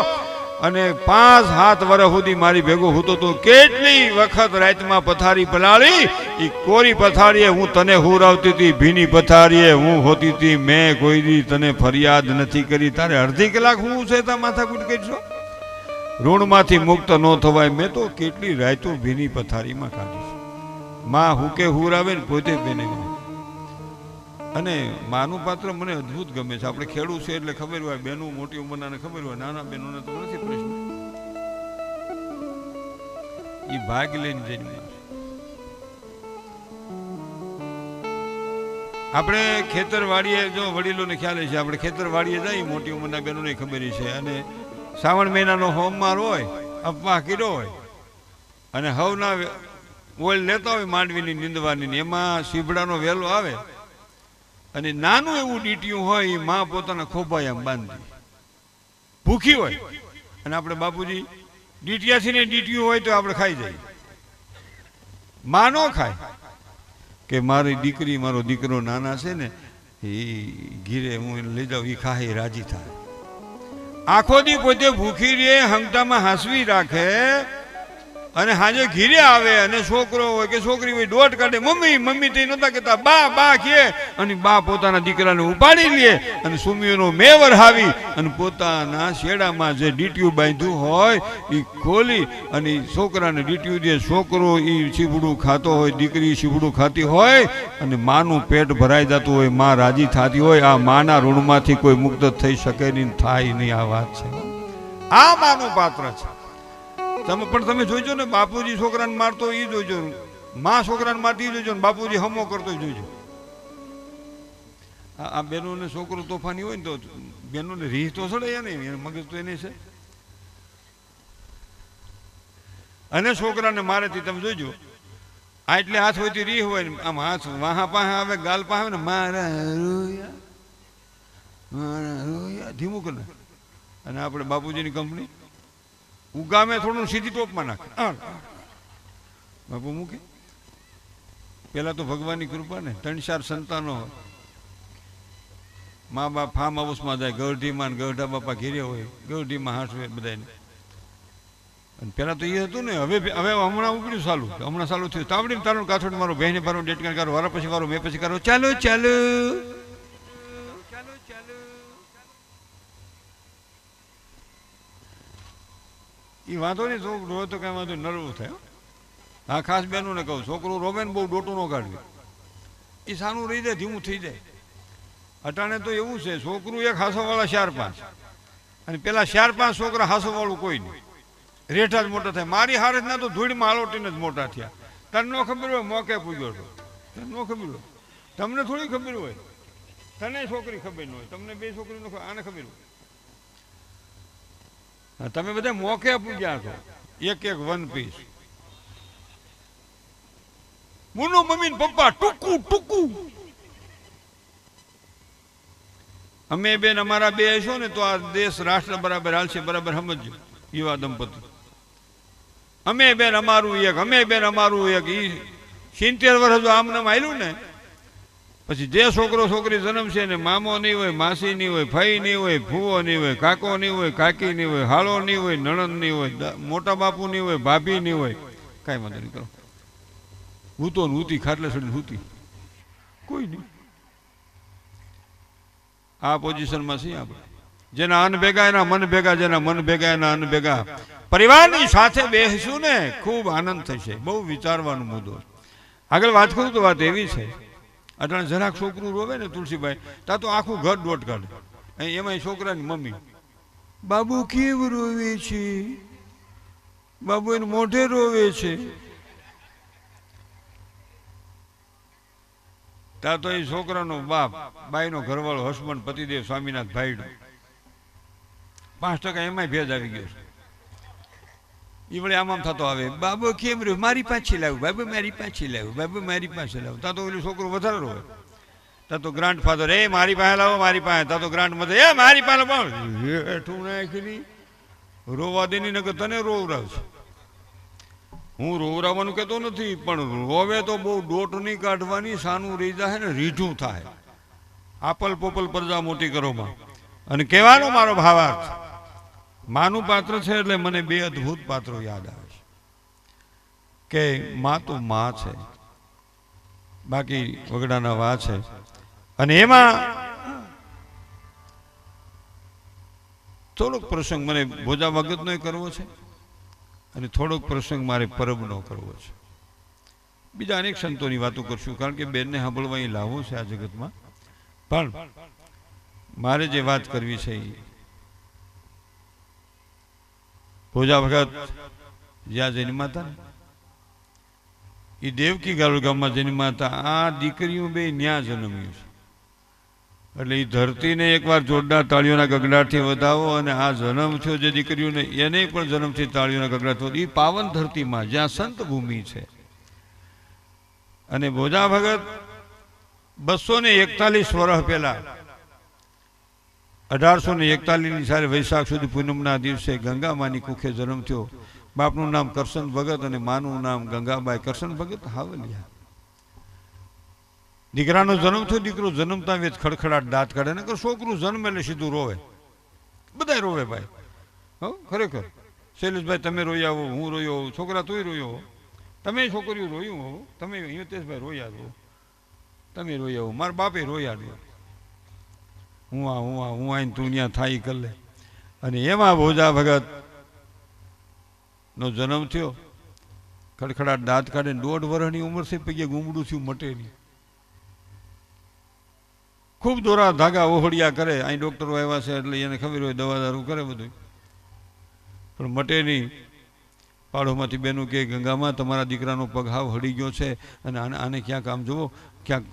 અને 5-7 વર્ષ સુધી મારી ભેગો હતો તો કેટલી વખત રાતમાં પથારી પલાળી. એ કોરી પથારીએ હું તને હુરાવતી હતી, ભીની પથારીએ હું હોતી હતી. મેં કોઈ દી તને ફરિયાદ નથી કરી. તારે અડધી કલાક હું છે તા માથાકૂટ કરશો? ઋણમાંથી મુક્ત ન થવાય. મેં તો કેટલી રાતો ભીની પથારીમાં કાઢી. માં હુકે હુરાવે ને પોતે બેને. અને માનું પાત્ર મને અદભુત ગમે છે. આપણે ખેડૂત છે એટલે ખબર હોય. બેનું મોટી ઉંમરના ખબર હોય, નાના બહેનોને તો નથી પ્રશ્ન. એ ભાગ લઈને જન્મ. આપણે ખેતર વાડીએ, જો વડીલોને ખ્યાલ છે, આપણે ખેતર વાડીએ જઈએ, મોટી ઉંમરના બહેનોને ખબર છે. અને શ્રાવણ મહિનાનો હોમવાર હોય, અપવાહ કર્યો હોય, અને હવના ઓલ લેતા હોય માંડવીની નીંદવાની, એમાં સીભડાનો વેલો આવે અને નાનું એવું ડીટીયું હોય એ માં પોતાના ખોભાઈ આમ બાંધી ભૂખી હોય, અને આપણે બાપુજી ડીટીયાથી ને ડીટીયું હોય તો આપણે ખાઈ જઈએ. માં નો ખાય કે મારી દીકરી મારો દીકરો નાના છે ને એ ઘીરે હું એને લઈ જાઉં, એ ખાય રાજી થાય. આખો દી પોતે ભૂખી રે, હંગતામાં હાંસવી રાખે, અને હાજે ઘીરે આવે અને છોકરો હોય કે છોકરી હોય દોટ કાઢે, મમ્મી મમ્મી તે નતા કહેતા બા બા કહે, અને બા પોતાના દીકરાને ઉપાડી લે અને સુમીઓનો મેવર હાવી અને પોતાના શેડામાં જે ડીટીયું બાંધ્યું હોય એ ખોલી અને છોકરાને ડીટીયું દે. છોકરો એ સીબડું ખાતો હોય, દીકરી સીબડું ખાતી હોય, અને માનું પેટ ભરાઈ જતું હોય, માં રાજી થતી હોય. આ માના ઋણમાંથી કોઈ મુક્ત થઈ શકે નહીં, થાય નહીં. આ વાત છે, આ માનું પાત્ર છે. તમે જોઈજો ને, બાપુજી છોકરાને મારતો એ જોઈજો, માં છોકરાને મારતી જોઈજો, ને બાપુજી હમો કરતો જોઈજો. આ બહેનોને છોકરો તોફાની હોય ને તો બહેનોને રીહ તો સડે ને, એને મગજ તો એને છે. અને છોકરાને મારેથી તમે જોઈજો, આ એટલે હાથ હોયથી રીહ હોય ને, આમ હાથ વાહા પાસે આવે, ગાલ પાસે આવે ને, મારા રોયા ધીમું કરે. અને આપણે બાપુજીની કંપની ઉગામે થોડું સીધી ટોપમાં નાખે, બાપુ મૂકે. પેલા તો ભગવાનની કૃપા ને 3-4 સંતાનો હોય, મા બાપ ફાર્મ હાઉસમાં જાય, ગઢીમાં ગઢા બાપા ઘેરે હોય, ગઢીમાં હાંસવે બધાને. અને પેલા તો એ હતું ને, હવે હમણાં ઉપડ્યું ચાલુ, હમણાં ચાલુ થયું. તાવડી તારું કાથોડ મારો, બહેને મારો, ડેટકાન કારો, વારા પછી વારો, મેં પછી કારો, ચાલો ચાલો એ વાંધો નહીં. છોકરો રોવે તો કઈ વાંધો નરવું થાય. હા, ખાસ બહેનોને કહું, છોકરું રોવે ને બહુ ડોટું ન કાઢવી, એ સાનું રહી જાય, ધીમું થઈ જાય. અટાણે તો એવું છે, છોકરું એક હાસોવાળા 4-5, અને પેલા 4-5 છોકરા હાસોવાળું કોઈ નહીં, રેઠા જ મોટા થાય. મારી હારે ના તો ધૂળમાં હાલોટીને જ મોટા થયા. તને ન ખબર હોય મોકે પૂગ્યો હતો, તને ન ખબર હોય, તમને થોડી ખબર હોય, તને છોકરી ખબર ન હોય, તમને 2 છોકરી આને ખબર હોય. તમે બધા મોકે પૂગ્યા છો, એક 1 પીસ. મુનો મમ્મી ને પપ્પા ટૂંકું ટૂંકું. અમે બેન અમારા 2 છો ને તો આ દેશ રાષ્ટ્ર બરાબર હાલશે, બરાબર સમજજો યુવા દંપતિ. અમે બેન અમારું એક, અમે બેન અમારું એક. ઈ 70 વર્ષ જો આમ નામ હાલ્યું ને, પછી જે છોકરો છોકરી જન્મશે ને મામો નહીં હોય, માસી નહીં હોય, ફઈ નહીં હોય, ફૂવો નહીં હોય, કાકો નહીં હોય, કાકી નહીં હોય, હાળો નહીં હોય, નણંદ નહીં હોય, મોટા બાપુ નહીં હોય, ભાભી નહીં હોય, કાંઈ વાંધો નહીં કરો. હૂતો ને હૂતી, ખાટલે સડી હૂતી, કોઈ નહીં. આ પોઝિશનમાં છીએ આપણે. જેના અન્ન ભેગા એના મન ભેગા, જેના મન ભેગા એના અન્ન ભેગા. પરિવારની સાથે બેસશું ને ખૂબ આનંદ થશે. બહુ વિચારવાનો મુદ્દો. આગળ વાત કરું તો વાત એવી છે, અટાણે જરાક છોકરું રોવે ને તુલસીભાઈ, ત્યાં તો આખું ઘર દોટ કાઢે. એમાં છોકરાની મમ્મી, બાબુ કેમ રોવે છે, બાબુ એને મોઢે રોવે છે. ત્યાં તો એ છોકરાનો બાપ, બાઈનો ઘરવાળો, હસબન્ડ પતિદેવ સ્વામીનાથ ભાઈડો, 5% એમાંય ભેદ આવી ગયો છે. એ વળે આમ થતો આવે, બાબુ કેમ રહ્યો, મારી પાછી લાવું, બાબુ મારી પાછી લાવું, બાબુ મારી પાસે લાવું. ત્યાં તો પેલું છોકરો વધારે રોવે. ત્યાં તો ગ્રાન્ડ ફાધર, એ મારી પાસે લાવો, મારી પાસે. ત્યાં તો ગ્રાન્ડ મધર, એ મારી પાસે લાવો. હેઠું નાખી રોવા દેની નકર તને રોવરાવશે. હું રોવરાવાનું કહેતો નથી, પણ રોવે તો બહુ ડોટ નહીં કાઢવાની, સાનું રહી જાય ને રીઢું થાય. આપલ પોપલ પરજા મોટી કરોમાં. અને કહેવાનો મારો ભાવાર્થ, માનું પાત્ર છે એટલે મને 2 અદ્ભુત પાત્રો યાદ આવે છે. કે માં તો માં છે, બાકી વગડાના વા છે. અને એમાં થોડોક પ્રસંગ મને ભોજા વગતનો કરવો છે, અને થોડોક પ્રસંગ મારે પરબનો કરવો છે. બીજા અનેક સંતોની વાતો કરશું, કારણ કે બેનને સાંભળવા અહીં લાવવું છે આ જગતમાં. પણ મારે જે વાત કરવી છે એ ભોજા ભગત જ્યાં જન્મા હતા એ દેવકી ગાળો ગામમાં જન્મા હતા. આ દીકરીઓ 2 ન્યા જન્મ્યું છે. એટલે એ ધરતીને એકવાર જોરદાર તાળીઓના ગગડાટથી વધાવો. અને આ જન્મ થયો જે દીકરીઓને, એને પણ જન્મથી તાળીઓના ગગડાટ થયો. એ પાવન ધરતીમાં જ્યાં સંત ભૂમિ છે, અને ભોજા ભગત 241 વર્ષ પહેલા 1841 સાલે વૈશાખ સુધી પૂનમના દિવસે ગંગામાની કુખે જન્મ થયો. બાપનું નામ કરશન ભગત અને માનું નામ ગંગાબાઈ. કરશન ભગત હાવલિયા. દીકરાનો જન્મ થયો. દીકરો જન્મતા વેચ ખડખડાટ દાંત કાઢે. નકર છોકરું જન્મ એટલે સીધું રોવે. બધા રોવે ભાઈ. હો ખરેખર. શૈલેષભાઈ તમે રોઈ આવો, હું રોયો, છોકરા તોય રોયો, તમે છોકરીઓ રોયું હો, તમે હિતેશભાઈ રોયા દો, તમે રોઈ આવો, મારા બાપે રોયા દો. હું આઈને તું ત્યાં થાય કરી લે. અને એમાં ભોજા ભગત નો જન્મ થયો. ખડખડાટ દાંત કાઢે. 1.5 વર્ષની ઉંમર છે. પગે ગુમડું થયું, મટે નહીં. ખૂબ દોરા ધાગા ઓહળિયા કરે. અહીં ડૉક્ટરો આવ્યા છે એટલે એને ખબર હોય, દવા દારૂ કરે બધું, પણ મટે નહીં. પાડોમાંથી બેનું કે ગંગામાં તમારા દીકરાનો પગ હાવ હળી ગયો છે અને આને ક્યાંક આમ જુઓ, ક્યાંક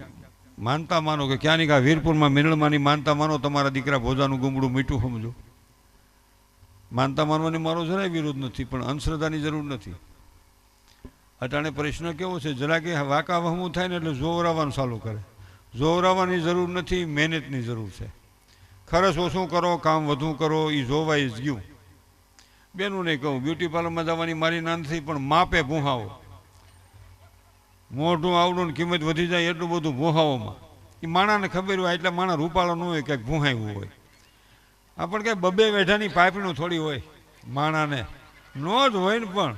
માનતા માનો કે ક્યાં નહીં કા વીરપુરમાં મિનળમાંની માનતા માનો, તમારા દીકરા ભોજાનું ગુમડું મીઠું સમજો. માનતા માનવાની મારો જરાય વિરોધ નથી, પણ અંધશ્રદ્ધાની જરૂર નથી. અટાણે પ્રશ્ન કેવો છે, જરા કે વાંકા વહમું થાય ને એટલે જોવરાવાનું ચાલુ કરે. જોવરાવાની જરૂર નથી, મહેનતની જરૂર છે. ખર્ચ ઓછું કરો, કામ વધુ કરો, એ જોવાઈ જ ગયું. બેનું નહીં કહું, બ્યુટી પાર્લરમાં જવાની મારી ના નથી, પણ માપે ભૂહાવો. મોઢું આવડું ને કિંમત વધી જાય એટલું બધું ભૂહાવોમાં. એ માણાને ખબર હોય, એટલે માણા રૂપાળો ન હોય, ક્યાંક ભૂહાયું હોય. આ પણ ક્યાંક 2 વેઢાની પાઇપનું થોડી હોય. માણાને નો જ હોય ને, પણ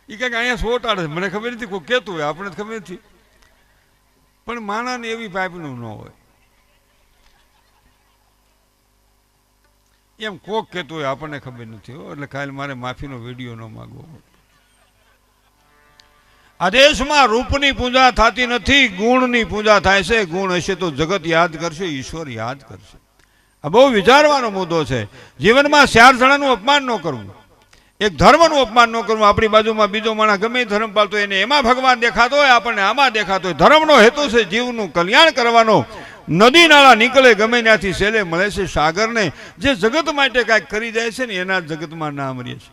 એ કંઈક અહીંયા સોટાડે. મને ખબર નથી, કોઈ કહેતું હોય, આપણે ખબર નથી, પણ માણાને એવી પાઇપનું ન હોય. એમ કોક કહેતું હોય, આપણને ખબર નથી. એટલે કાલે મારે માફીનો વિડીયો ન માગવો. આ દેશમાં રૂપની પૂજા થતી નથી, ગુણની પૂજા થાય છે. ગુણ હશે તો જગત યાદ કરશે, ઈશ્વર યાદ કરશે. આ બહુ વિચારવાનો મુદ્દો છે. જીવનમાં 4 જણાનું અપમાન ન કરવું, એક ધર્મનું અપમાન ન કરવું. આપણી બાજુમાં બીજો માણસ ગમે ધર્મ પાળતો એને એમાં ભગવાન દેખાતો હોય, આપણને આમાં દેખાતો હોય. ધર્મનો હેતુ છે જીવનું કલ્યાણ કરવાનો. નદી નાળા નીકળે ગમે ત્યાંથી સેલે મળે છે સાગરને. જે જગત માટે કાંઈક કરી જાય છે ને એના જગતમાં નામ રહે છે.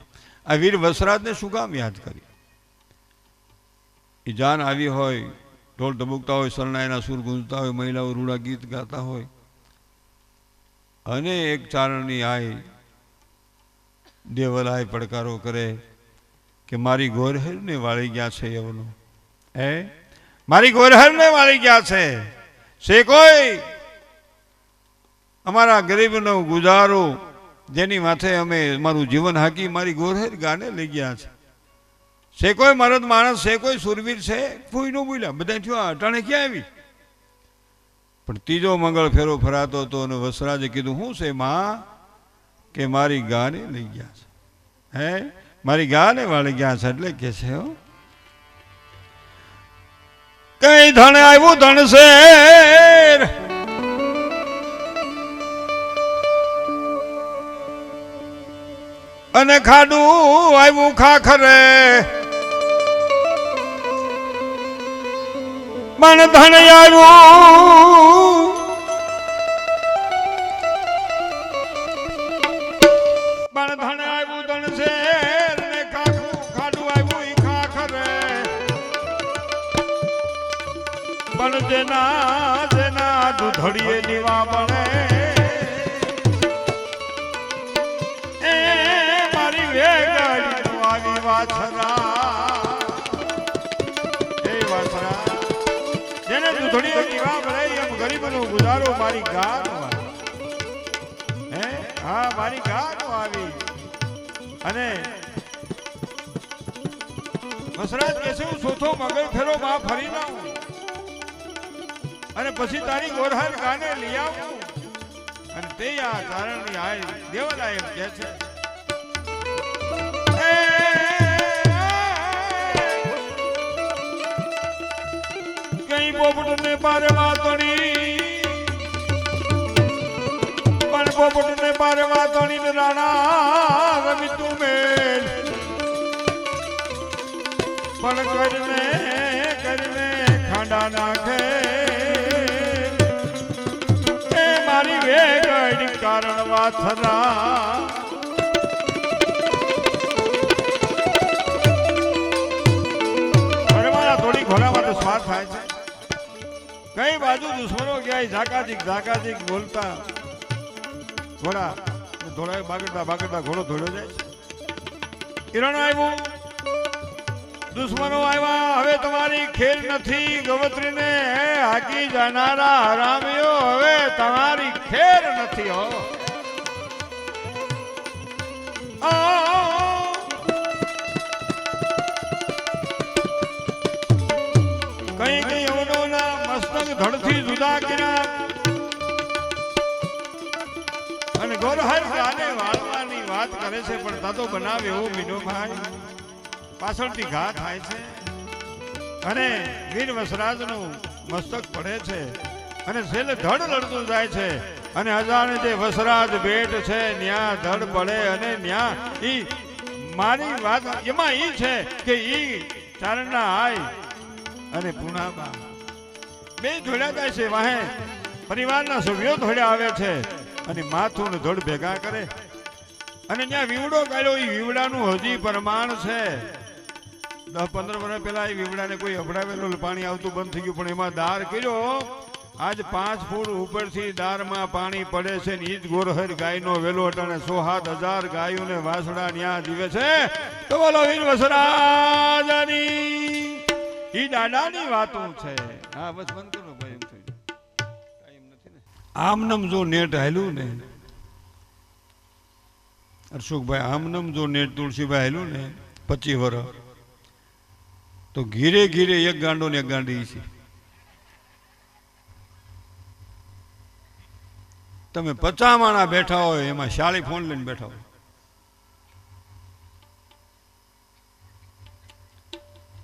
આ વીર વસરાજને શું કામ યાદ કરીએ? એ જાન આવી હોય, ઢોલ ધબકતા હોય, શરણાઈના સૂર ગુંજતા હોય, મહિલાઓ રૂડા ગીત ગાતા હોય, અને એક ચારણની આય દેવલાય પડકારો કરે કે મારી ગોરહેરને વાળી ગયા છે યવનો. મારી ગોરહેરને વાળી ગયા છે કોઈ અમારા ગરીબનો ગુજારો, જેની માથે અમે મારું જીવન હાકી મારી ગોરહેર ગાને લઈ ગયા છે કોઈ મરદ માણસ છે, કોઈ સુરવીર છે. કોઈ ન બોલ્યા, બધા થયું અટાણે ક્યાં આવી. પણ ત્રીજો મંગળ ફેરો ફરાતો હતો અને વસરાજે કીધું, શું છે માં? કે મારી ગાને લઈ ગયા છે. મારી ગાને વાળી ગયા છે. એટલે કે છે કઈ ધણ આવ્યું ધણશેર, અને ખાડું આવ્યું ખાખરે, પણ ધણ આવ્યું ધણશેર, ને ખાડું આવ્યું ઈ ખાખરે, પણ જેના દૂધડીએ દીવા બને એ મારી વેગડી આવી વાછરા. એ વાછરા જેને દૂધડીએ દીવા બને એમ ગરીબનો ગુજારો મારી ગાનો હા મારી ગાનો આવી. અને વસરાજ કે છે હું ચોથો મગર ફેરો માં ફરી લાવું અને પછી તારી ગોરહાર ગાને લઈ આવું. અને તે આ ચારણની આય દેવલા એમ કહે છે કઈ પોપટ ને પારે વાતણી, પણ પોપટ ને પારે વાતણી ને રાણા રમી તું મેલ, પણ કરીને ખાંડા નાખે એ મારી વેગડી કારણ વાથરા. બાજુ દુશ્મનો ક્યાંય ઝાકાઝીક બોલતા ઘોડા ધોળાય બાગડતા ઘોડો ધોળ્યો જાય છે. કિરણ આવ્યું, દુશ્મનો આવ્યા, હવે તમારી ખેલ નથી. ગવત્રીને હાકી જાનારા હરામીઓ, હવે તમારી ખેર નથી. હો કઈ યવનોના મસ્તક ધડથી જુદા કર્યા અને ગોરહર ગાને વાળવાની વાત કરે છે, પણ તાતો બનાવે એવો મીનો ભાઈ પાછળથી ઘા થાય છે અને વીર વસરાજનું મસ્તક પડે છે અને છેલ્લે ધડ લડતું જાય છે અને હજારે જે વસરાજ ભેટ છે ન્યા ધડ પડે અને ન્યા ઈ મારી વાત એમાં ઈ છે કે ઈ ચારણના આય અને પૂનાબા બે ધોળ્યા જાય છે. વાહે પરિવારના સભ્યો ધોળ્યા આવે છે અને માથું ને ધડ ભેગા કરે અને ત્યાં વીવડો કાઢ્યો. એ વીવડાનું હજી પ્રમાણ છે. 10-15 વર્ષ પહેલા એ વીવડાને કોઈ અભડાવેલું પાણી આવતું બંધ થઈ ગયું, પણ એમાં દાર કર્યો. આજ 5 ફૂટ ઉપરથી દારમાં પાણી પડે છે ને ઈ જ ગોરહર ગાયનો વેલો અટાણે 100,000 ગાયોને વાસડા ન્યા જીવે છે. તો બોલો વીર વસરાજની ઈ દાદાની વાતો છે. હા બસ બંધ કરો ભાઈ, એમ થઈ કાયમ નથી ને. આમનમ જો નેટ હાલ્યું ને અશોકભાઈ, આમનમ જો નેટ તુલસીભાઈ હાલ્યું ને 25 વર્ષ, તો ઘીરે ઘીરે એક ગાંડો ને એક ગાંડી છે. તમે 50 માણા બેઠા હોય એમાં 40 ફોન લઈને બેઠા હોય.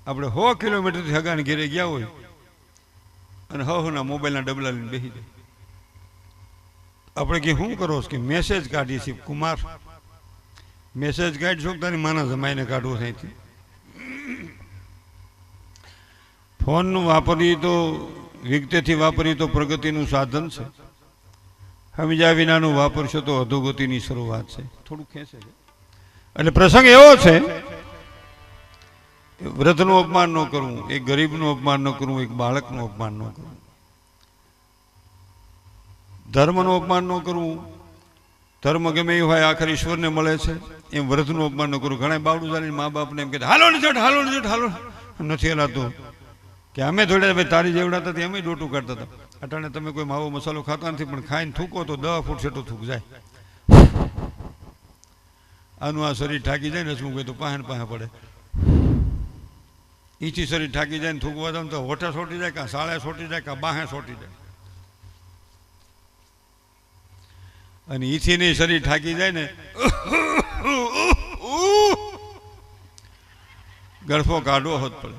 આપણે 100 કિલોમીટરથી હગાને ઘેરે ગયા હોય અને ના મોબાઈલના ડબલા લઈને બેસી જાય. આપણે કે શું કરો કે મેસેજ કાઢીએ છીએ. કુમાર મેસેજ કાઢશો તારી માના જમાઈને કાઢવો અહીંથી. ફોનનું વાપરીએ તો વિગતેથી વાપરીએ તો પ્રગતિનું સાધન છે. સમજ્યા વિનાનું વાપરશો તો અધોગતિની શરૂઆત છે. થોડું ખેંચે છે એટલે પ્રસંગ એવો છે. વૃદ્ધનું અપમાન ન કરવું, એક ગરીબનું અપમાન ન કરવું, એક બાળકનું અપમાન ન કરવું, ધર્મનું અપમાન ન કરવું. ધર્મ ગમે એવું હોય આખર ઈશ્વરને મળે છે, એમ વૃદ્ધનું અપમાન ન કરવું. ઘણા બાવડું ચાલીને મા બાપને એમ કહે હાલો નિજટ હાલો નિજટ હાલો, નથી હલાતું કે અમે થોડા ભાઈ તારી જેવડા હતા અમે ડોટું કાઢતા હતા. અટાણે તમે કોઈ માવો મસાલો ખાતા નથી, પણ ખાઈને થૂકો તો 10 ફૂટ છેટો થૂક જાય. આનું આ શરીર ઠાકી જાય ને શું કહે તો પાહે પડે. ઈથી શરીર ઠાકી જાય ને થૂકવા જાવ તો હોઠે છોટી જાય, કાં સાળે છોટી જાય, કાં બાહે છોટી જાય. અને ઈથી નહીં શરીર ઠાકી જાય ને ગળફો કાઢવો હોત પડે.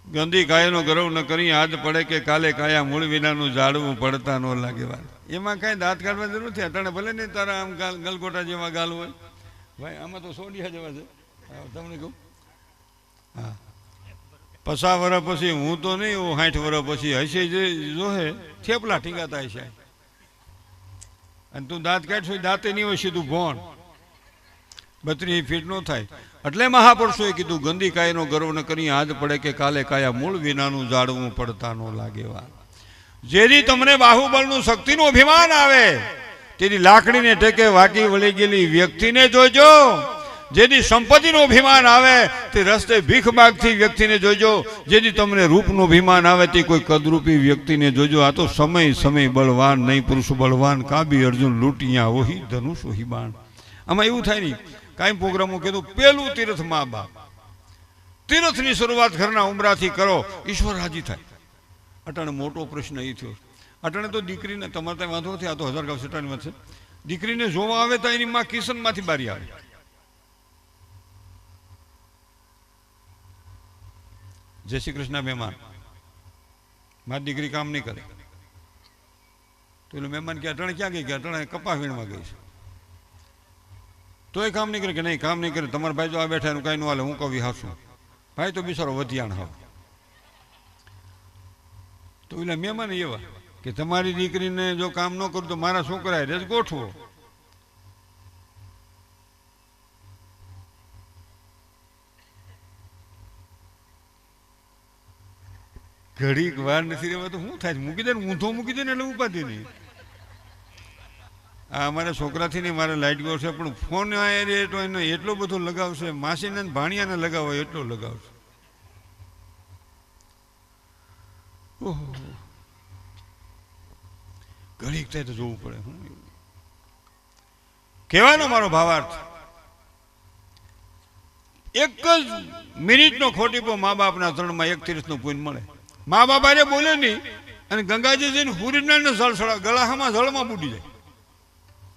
ગંદી કાયાનો ગરવ ન કરી આજ પડે કે કાલે કાયા મૂળ વિનાનું જાળવું પડતા ન લાગે. વાત એમાં કાંઈ દાંત કાઢવા જરૂર નથી. અટાણે ભલે નહીં તારા આમ ગલગોટા જેવા ગાલ હોય ભાઈ, આમાં તો સોડિયા જેવા છે. તમને કહું હા 50 વર્ષ પછી હું તો નહીં, 60 વર્ષ પછી હશે જે જોહે થેપલા ઠીંગાતા હશે. અને તું દાંત કાઢશો દાંતે નહીં હોય, સીધું ભોણ 32 ફીટ નો થાય. એટલે મહાપુરુષોએ કીધું ગંદી કાયાનો ગર્વ ન કરી આજ પડે કે કાલે કાયા મૂળ વિનાનું જાળવું પડતા નો લાગે. વાત જેથી તમને બાહુબળનું શક્તિનું અભિમાન આવે તેથી લાકડીને ટેકે વાકી વળી ગયેલી વ્યક્તિને જોજો. જેથી સંપત્તિનું અભિમાન આવે તે રસ્તે ભીખ માગતી વ્યક્તિને જોજો. જેથી તમને રૂપનું અભિમાન આવે તે કોઈ કદરૂપી વ્યક્તિને જોજો. આ તો સમય બળવાન નહીં પુરુષ બળવાન, કાબી અર્જુન લૂંટિયા ઓહી ધનુષ ઓહી બાણ. આમાં એવું થાય નહીં. કાંઈ પ્રોગ્રામો કીધું પેલું તીર્થ મા બાપ. તીર્થની શરૂઆત ઘરના ઉમરાથી કરો, ઈશ્વર રાજી થાય. અટાણે મોટો પ્રશ્ન એ થયો. અટાણે તો દીકરીને તમારે ત્યાં વાંધો નથી, આ તો 1000 ગાંવ સેટાની વાત છે. દીકરીને જોવા આવે તો એની માં કિશનમાંથી બારી આવે. જય શ્રી કૃષ્ણ મહેમાન, મારી દીકરી કામ નહીં કરે તો એટલે મહેમાન કે અટાણે ક્યાં ગઈ? કે અટાણે કપા વીણવા ગઈ છે. તો એ કામ નહીં કરે કે નહીં કામ નહીં કરે. તમારા ભાઈ જો આ બેઠા એનું કાંઈ ન હાલે, હું કવિ હાસું ભાઈ તો બિચારો વધ્યાણ હાવ. તો એટલે મહેમાન એવા કે તમારી દીકરીને જો કામ ન કરું તો મારા છોકરાએ રેસ ગોઠવો. ઘડીક વાર નથી રહેવા તો શું થાય? મૂકી દે ને, ઊંધો મૂકી દે ને એટલે ઉપાધિ નહીં. આ અમારા છોકરાથી નહીં, મારે લાઇટ ગયો છે, પણ ફોન તો એનો એટલો બધો લગાવશે, માસીને ભાણિયાને લગાવો એટલો લગાવશે. ઓહો, ઘડીક થાય તો જોવું પડે. હું કહેવાનો મારો ભાવાર્થ, એક જ મિનિટનો ખોટીપો મા બાપના ચરણમાં 1 તીર્થનું પુણ્ય મળે. મા બાપ આરે બોલે નહીં અને ગંગાજી જઈને હુરનાને જળ ચડાવે, ગળામાં જળમાં બુડી જાય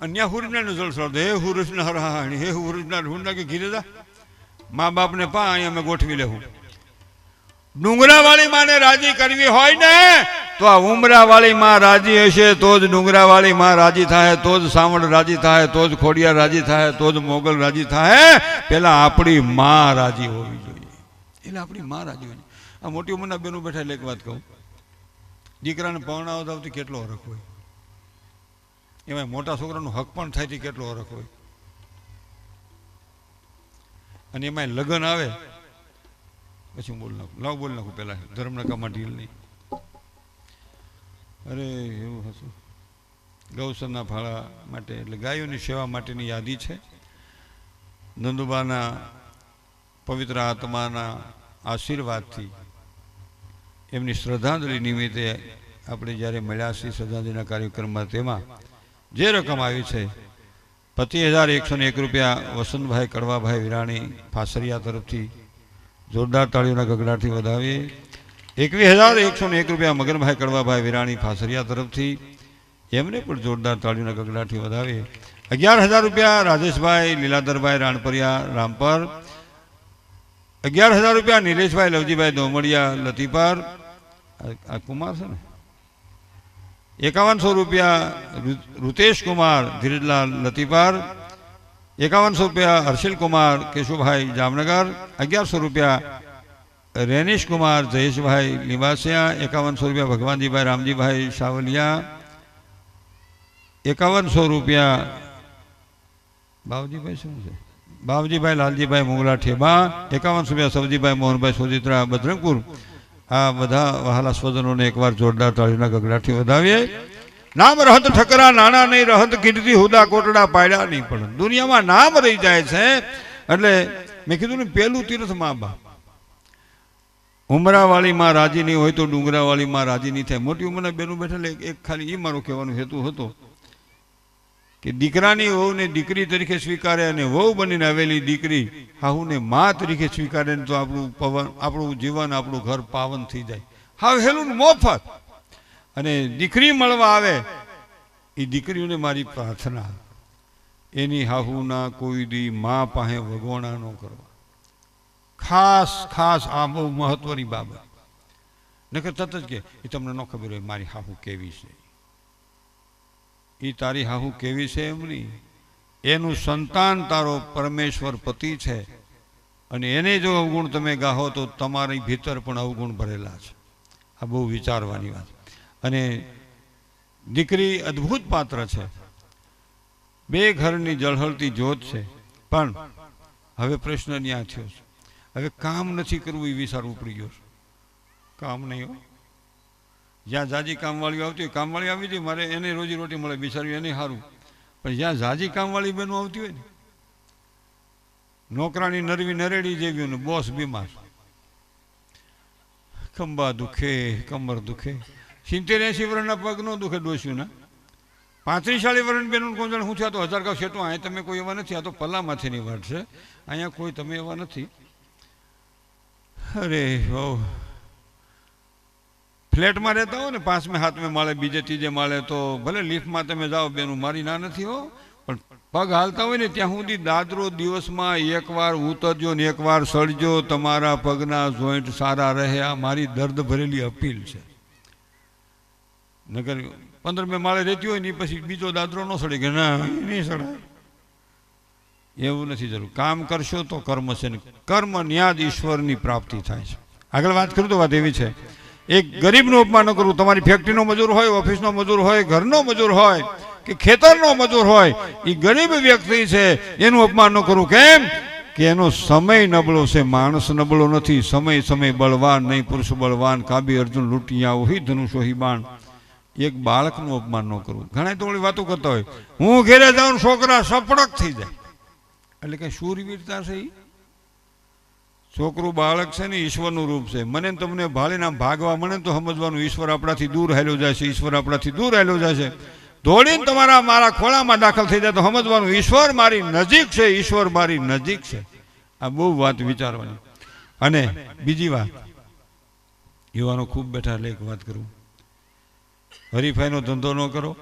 અને ત્યાં હુરનાને જળ ચડાવતો, હે હુરજના હરહાણી, હે હુરજના હુરના કે ઘીરે જા, મા બાપને પા અહીંયા અમે ગોઠવી લેવું. ડુંગરાવાળી માને રાજી કરવી હોય ને તો આ ઉમરાવાળી માં રાજી હશે તો જ ડુંગરાવાળી માં રાજી થાય, તો જ સાવણ રાજી થાય, તો જ ખોડિયાર રાજી થાય, તો જ મોગલ રાજી થાય. પેલા આપણી માં રાજી હોવી જોઈએ, એટલે આપણી માં રાજી હોવી. આ મોટી ઉંમરના બેનું બેઠા એટલે એક વાત કહું, દીકરાને પરણાવો આવતી કેટલો હરખ હોય, એમાં મોટા છોકરાનો હક પણ થાય કેટલો હરખ હોય, અને એમાં લગ્ન આવે પછી હું બોલ નાખું પેલા ધર્મના કામમાં ઢીલ નહીં. અરે એવું હશું. ગૌસરના ફાળા માટે એટલે ગાયોની સેવા માટેની યાદી છે. નંદુબાના પવિત્ર આત્માના આશીર્વાદથી એમની શ્રદ્ધાંજલિ નિમિત્તે આપણે જ્યારે મળ્યા છીએ શ્રદ્ધાંજલિના કાર્યક્રમમાં, તેમાં જે રકમ આવી છે 25,101 રૂપિયા વસંતભાઈ કડવાભાઈ વિરાણી ફાસરિયા તરફથી જોરદાર તાળીઓના ગગડાથી વધાવીએ. 21,101 રૂપિયા મગનભાઈ કડવાભાઈ વિરાણી ફાસરિયા તરફથી, એમને પણ જોરદાર તાળીઓના ગગડાથી વધાવીએ. 11,000 રૂપિયા રાજેશભાઈ લીલાધરભાઈ રાણપરિયા રામપર, 11,000 રૂપિયા નિલેશભાઈ લવજીભાઈ દોમડિયા લતીપર, આ કુમાર છે ને. 5100 રૂપિયા ઋતેશ કુમાર ધીરજલાલ લતીપર, 5100 રૂપિયા હર્ષિલ કુમાર કેશુભાઈ જામનગર, 1100 રૂપિયા રેનિશ કુમાર જયેશભાઈ લીંબાસિયા, 5100 રૂપિયા ભગવાનજીભાઈ રામજીભાઈ સાવલિયા, 5100 રૂપિયા બાવજીભાઈ શું છે બાવજીભાઈ લાલજીભાઈ મોગલા ઠેબા, 5100 રૂપિયા સવજીભાઈ મોહનભાઈ સોજિત્રા બજરંગપુર. આ બધા વહાલા સ્વજનોને એકવાર જોરદાર તાળીના ગગડાથી વધાવીએ. નામ રહત ઠકરા નાના નહીં, રહત કીર્તિ હુદા કોટડા પાડ્યા નહીં, પણ દુનિયામાં નામ રહી જાય છે. એટલે મેં કીધું ને, પેલું તીર્થ મા બાપ. ઉમરાવાળી માં રાજી નહીં હોય તો ડુંગરાવાળી માં રાજી નહીં થાય. મોટી ઉંમરના બેનું બેઠેલે એક ખાલી એ મારો કહેવાનો હેતુ હતો કે દીકરાની વહુને દીકરી તરીકે સ્વીકારે અને વહુ બનીને આવેલી દીકરી હાહુને મા તરીકે સ્વીકારે તો આપણું જીવન, આપણું ઘર પાવન થઈ જાય. હા, હેલું મોફત. અને દીકરી મળવા આવે એ દીકરીઓને મારી પ્રાર્થના, એની હાહુના કોઈ દી મા પાસે વગોણા ન કરવા. ખાસ ખાસ આ બહુ મહત્વની બાબત. નકર તરત જ કે એ તમને ન ખબર હોય મારી હાહુ કેવી છે. એ તારી હાહુ કેવી છે એમ નહીં, એનું સંતાન તારો પરમેશ્વર પતિ છે, અને એને જો અવગુણ તમે ગાહો તો તમારી ભીતર પણ અવગુણ ભરેલા છે. આ બહુ વિચારવાની વાત. અને દીકરી અદ્ભુત પાત્ર છે, બે ઘરની જળહળતી જ્યોત છે. પણ હવે પ્રશ્ન ન્યા થયો છે, હવે કામ નથી કરવું એ વિચારવું પડી ગયો છે. કામ નહીં હોય, જ્યાં જાજી કામવાળી આવતી હોય, કામવાળી આવી હતી મારે એને રોજી રોટી મળે બિચાર્યું એને સારું, પણ જ્યાં જાજી કામવાળી બહેનો આવતી હોય ને, નોકરાની નરવી નરેડી જેવી ને બોસ બીમાર, ખંભા દુખે, કમર દુખે. 70-80 વર્ષના પગ ન દુખે ડોસ્યું ના. 35-40 વર્ષની બેનું કોણ જાણે શું થયા તો 1000 ગાવ શેટું. અહીંયા તમે કોઈ એવા નથી, આ તો પલ્લામાંથીની વાત છે. અહીંયા કોઈ તમે એવા નથી. અરે હો, ફ્લેટમાં રહેતા હો ને 5મે 7મે માળે, બીજે 3જે માળે, તો ભલે લિફ્ટમાં તમે જાઓ બેનું, મારી ના નથી હો, પણ પગ હાલતા હોય ને ત્યાં સુધી દાદરો દિવસમાં એકવાર ઉતરજો ને એકવાર સળજો, તમારા પગના જોઈન્ટ સારા રહે. આ મારી દર્દ ભરેલી અપીલ છે. નગર 15મે માળે રહેતી હોય ને પછી બીજો દાદરો ન સડે કે ના નહીં સડાય, એવું નથી જરૂર. કામ કરશો તો કર્મ છે ને કર્મ ન્યાદ ઈશ્વરની પ્રાપ્તિ થાય છે. આગળ વાત કરું તો વાત એવી છે, એક ગરીબનું અપમાન ન કરવું. તમારી ફેક્ટરીનો મજૂર હોય, ઓફિસનો મજૂર હોય, ઘરનો મજૂર હોય કે ખેતરનો મજૂર હોય, એ ગરીબ વ્યક્તિ છે એનું અપમાન ન કરવું. કેમ? કે એનો સમય નબળો છે, માણસ નબળો નથી. સમય સમય બળવાન નહીં, પુરુષ બળવાન. કાબી અર્જુન લૂંટિયા ઓહી ધનુષો હી બાણ. એક બાળકનું અપમાન ન કરવું. ઘણા તો ઓલી વાતો કરતા હોય, હું ઘેરે જાઉં છોકરા સપડક થઈ જાય, એટલે કઈ શૂરવીરતા છે? છોકરું બાળક છે ને ઈશ્વરનું રૂપ છે. મને તમને ભાળીને આમ ભાગવા મને તો સમજવાનું ઈશ્વર આપણાથી દૂર હાલ્યો જાય છે, ઈશ્વર આપણાથી દૂર હાલ્યો જાય છે. દોડીને તમારા મારા ખોળામાં દાખલ થઈ જાય તો સમજવાનું ઈશ્વર મારી નજીક છે, ઈશ્વર મારી નજીક છે. આ બહુ વાત વિચારવાની. અને બીજી વાત, યુવાનો ખૂબ બેઠા એટલે એક વાત કરું, હરીફાઈનો ધંધો ન કરો.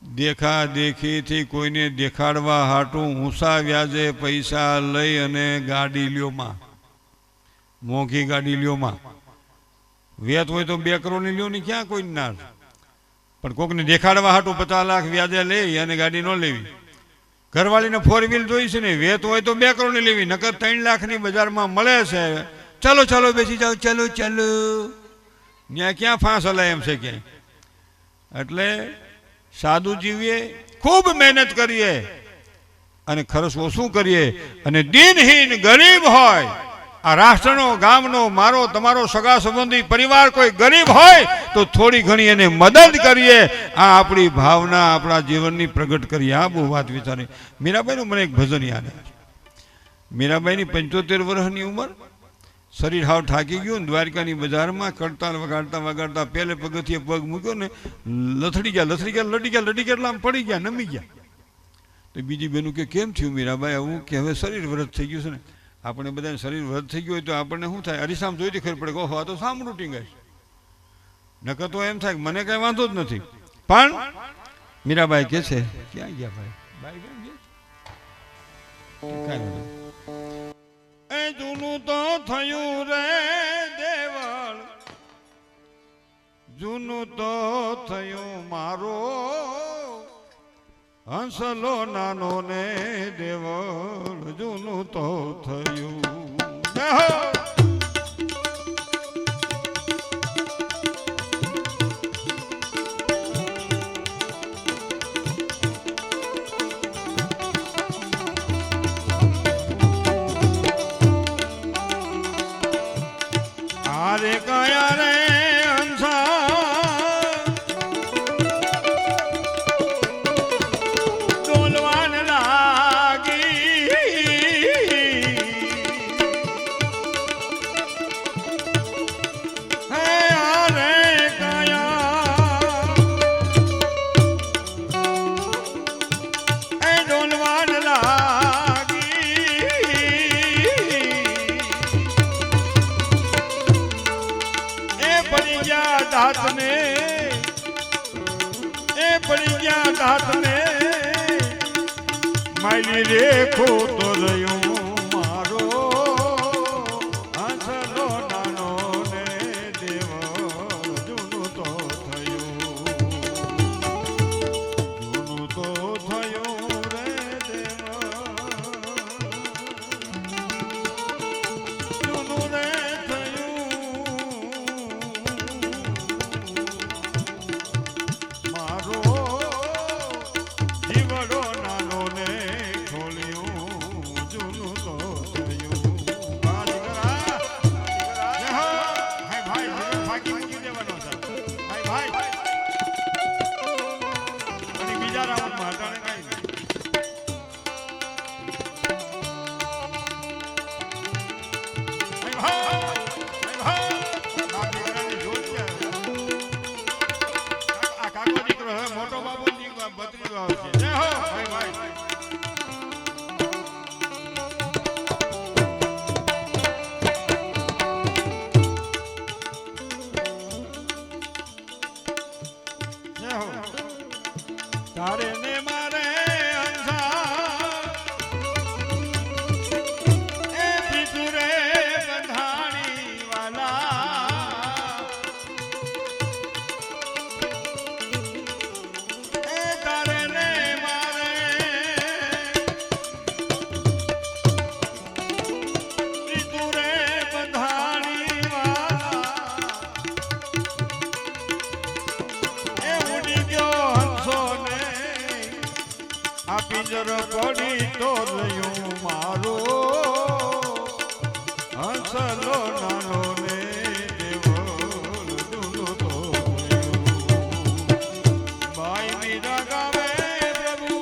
દેખા દેખીથી કોઈને દેખાડવા હાટું ઊંચા વ્યાજે પૈસા લઈ અને ગાડી લ્યોમાં, મોંઘી ગાડી લ્યોમાં. વેત હોય તો 2 કરોડની લ્યો ને ક્યાં કોઈ ના, પણ કોકને દેખાડવા હાટું 50 લાખ વ્યાજે લઈ અને ગાડી ન લેવી. ઘરવાળીને 4 વ્હીલ જોઈ છે ને, વેત હોય તો 2 કરોડની લેવી, નકર 3 લાખની બજારમાં મળે છે. ચાલો ચાલો બેસી જાઓ, ચાલો ચાલો, ત્યાં ક્યાં ફાંસ હલાય એમ છે ક્યાંય. એટલે સાદું જીવીએ, ખૂબ મહેનત કરીએ અને ખર્ચ ઓછું કરીએ. અને દિનહીન ગરીબ હોય, આ રાષ્ટ્રનો, ગામનો, મારો તમારો સગા સંબંધી પરિવાર કોઈ ગરીબ હોય તો થોડી ઘણી એને મદદ કરીએ. આ આપણી ભાવના આપણા જીવનની પ્રગટ કરીએ. આ બહુ વાત વિચારી. મીરાબાઈનું મને એક ભજન યાદ આવે છે. મીરાબાઈની 75 વર્ષની ઉંમર, શરીર હાવ થાકી ગયું. દ્વારકાની બજારમાં કડતાલ વગાડતા વગાડતા પહેલે પગથિયે પગ મૂક્યો ને લથડી ગયા, લથડી ગયા, લડી ગયા, લડી ગયા, એટલે આમ પડી ગયા, નમી ગયા. તો બીજી બેનું કે કેમ થયું મીરાબાઈ આવું? કે હવે શરીર વ્રત થઈ ગયું છે ને. આપણે બધાને શરીર વ્રત થઈ ગયું હોય તો આપણને શું થાય? અરીસામ જોઈતી ખબર પડે કે ઓહો આ તો સામડું ટીંગાય. નકર તો એમ થાય મને કઈ વાંધો જ નથી. પણ મીરાબાઈ કે છે ક્યાં ગયા ભાઈ? બાઈ ક્યાં ગયા? કાંઈ વાંધો. એ જૂનું તો થયું રે દેવળ, જૂનું તો થયું મારો હંસલો નાનો ને દેવળ, જૂનું તો થયું. આરે કયા રે માયલી રેખો તો રહ્યો મારો હંસલો નાનો ને દેવળ, જૂનું તો થયું, જૂનું તો થયું રે દેવળ, જૂનું રે થયું મારો જીવડો નાનો ને ખોલ્યું, જૂનું હંસલો નાનો ને દેવલ દુલો તો ભાઈ મીરા ગાવે પ્રભુ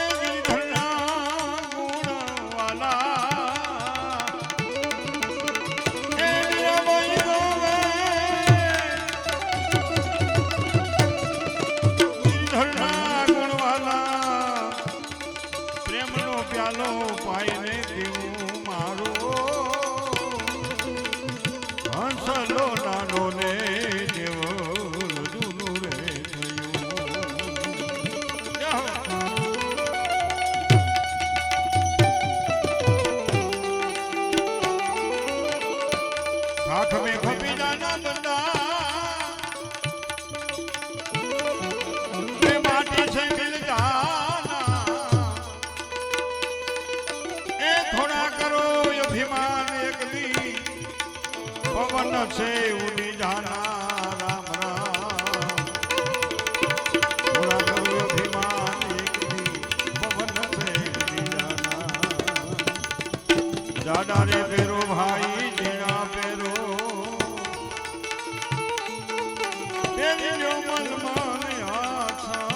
એ ગીધના ગુણવાલા એ મીરાબાઈ ગાવે ગીધના ગુણવાલા પ્રેમનો પ્યાલો પાઈને પીવું મારો હંસલો નાનો ને દેવલ દુલું રે થયું આંખ મેં ખપી જાના બંદા માટી છે મિલ જાના એ થોડા કરો અભિમાન એક દી પવન છે ઉડી જાના રામ રામ થોડા કરો અભિમાન એક દી પવન છે ઉડી જાના જાડા રે પેરો ભાઈ જીણા પેરો તેરી જો મન મન આછા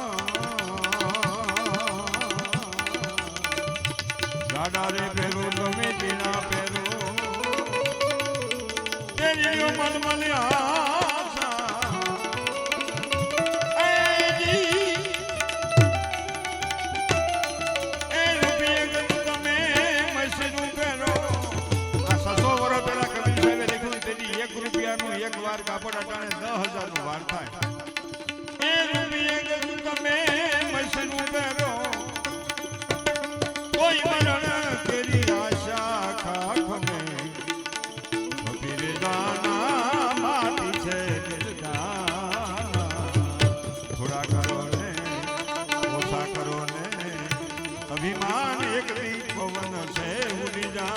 જાડા રે પેરો તમે જીણા પેરો તેરી જો મન મન આછા એ જી એ રૂપિયે ગંજ તમે મૈસનું પેરો આ 600 વર્ષ પહેલા કબીર સાહેબે લખ્યું તેની 1 રૂપિયાનું એક વાર કાપડ અટાણે 10,000 નું વાર થાય એ રૂપિયે ગંજ તમે મૈસનું પેરો કોઈ મરણ તેરી આશા ખાખ મેં ફકીરે જાના માટી છે દિલ જાના થોડા કરો ને ઓછા કરો ને અભિમાન એક દી પવન છે ઉડી જા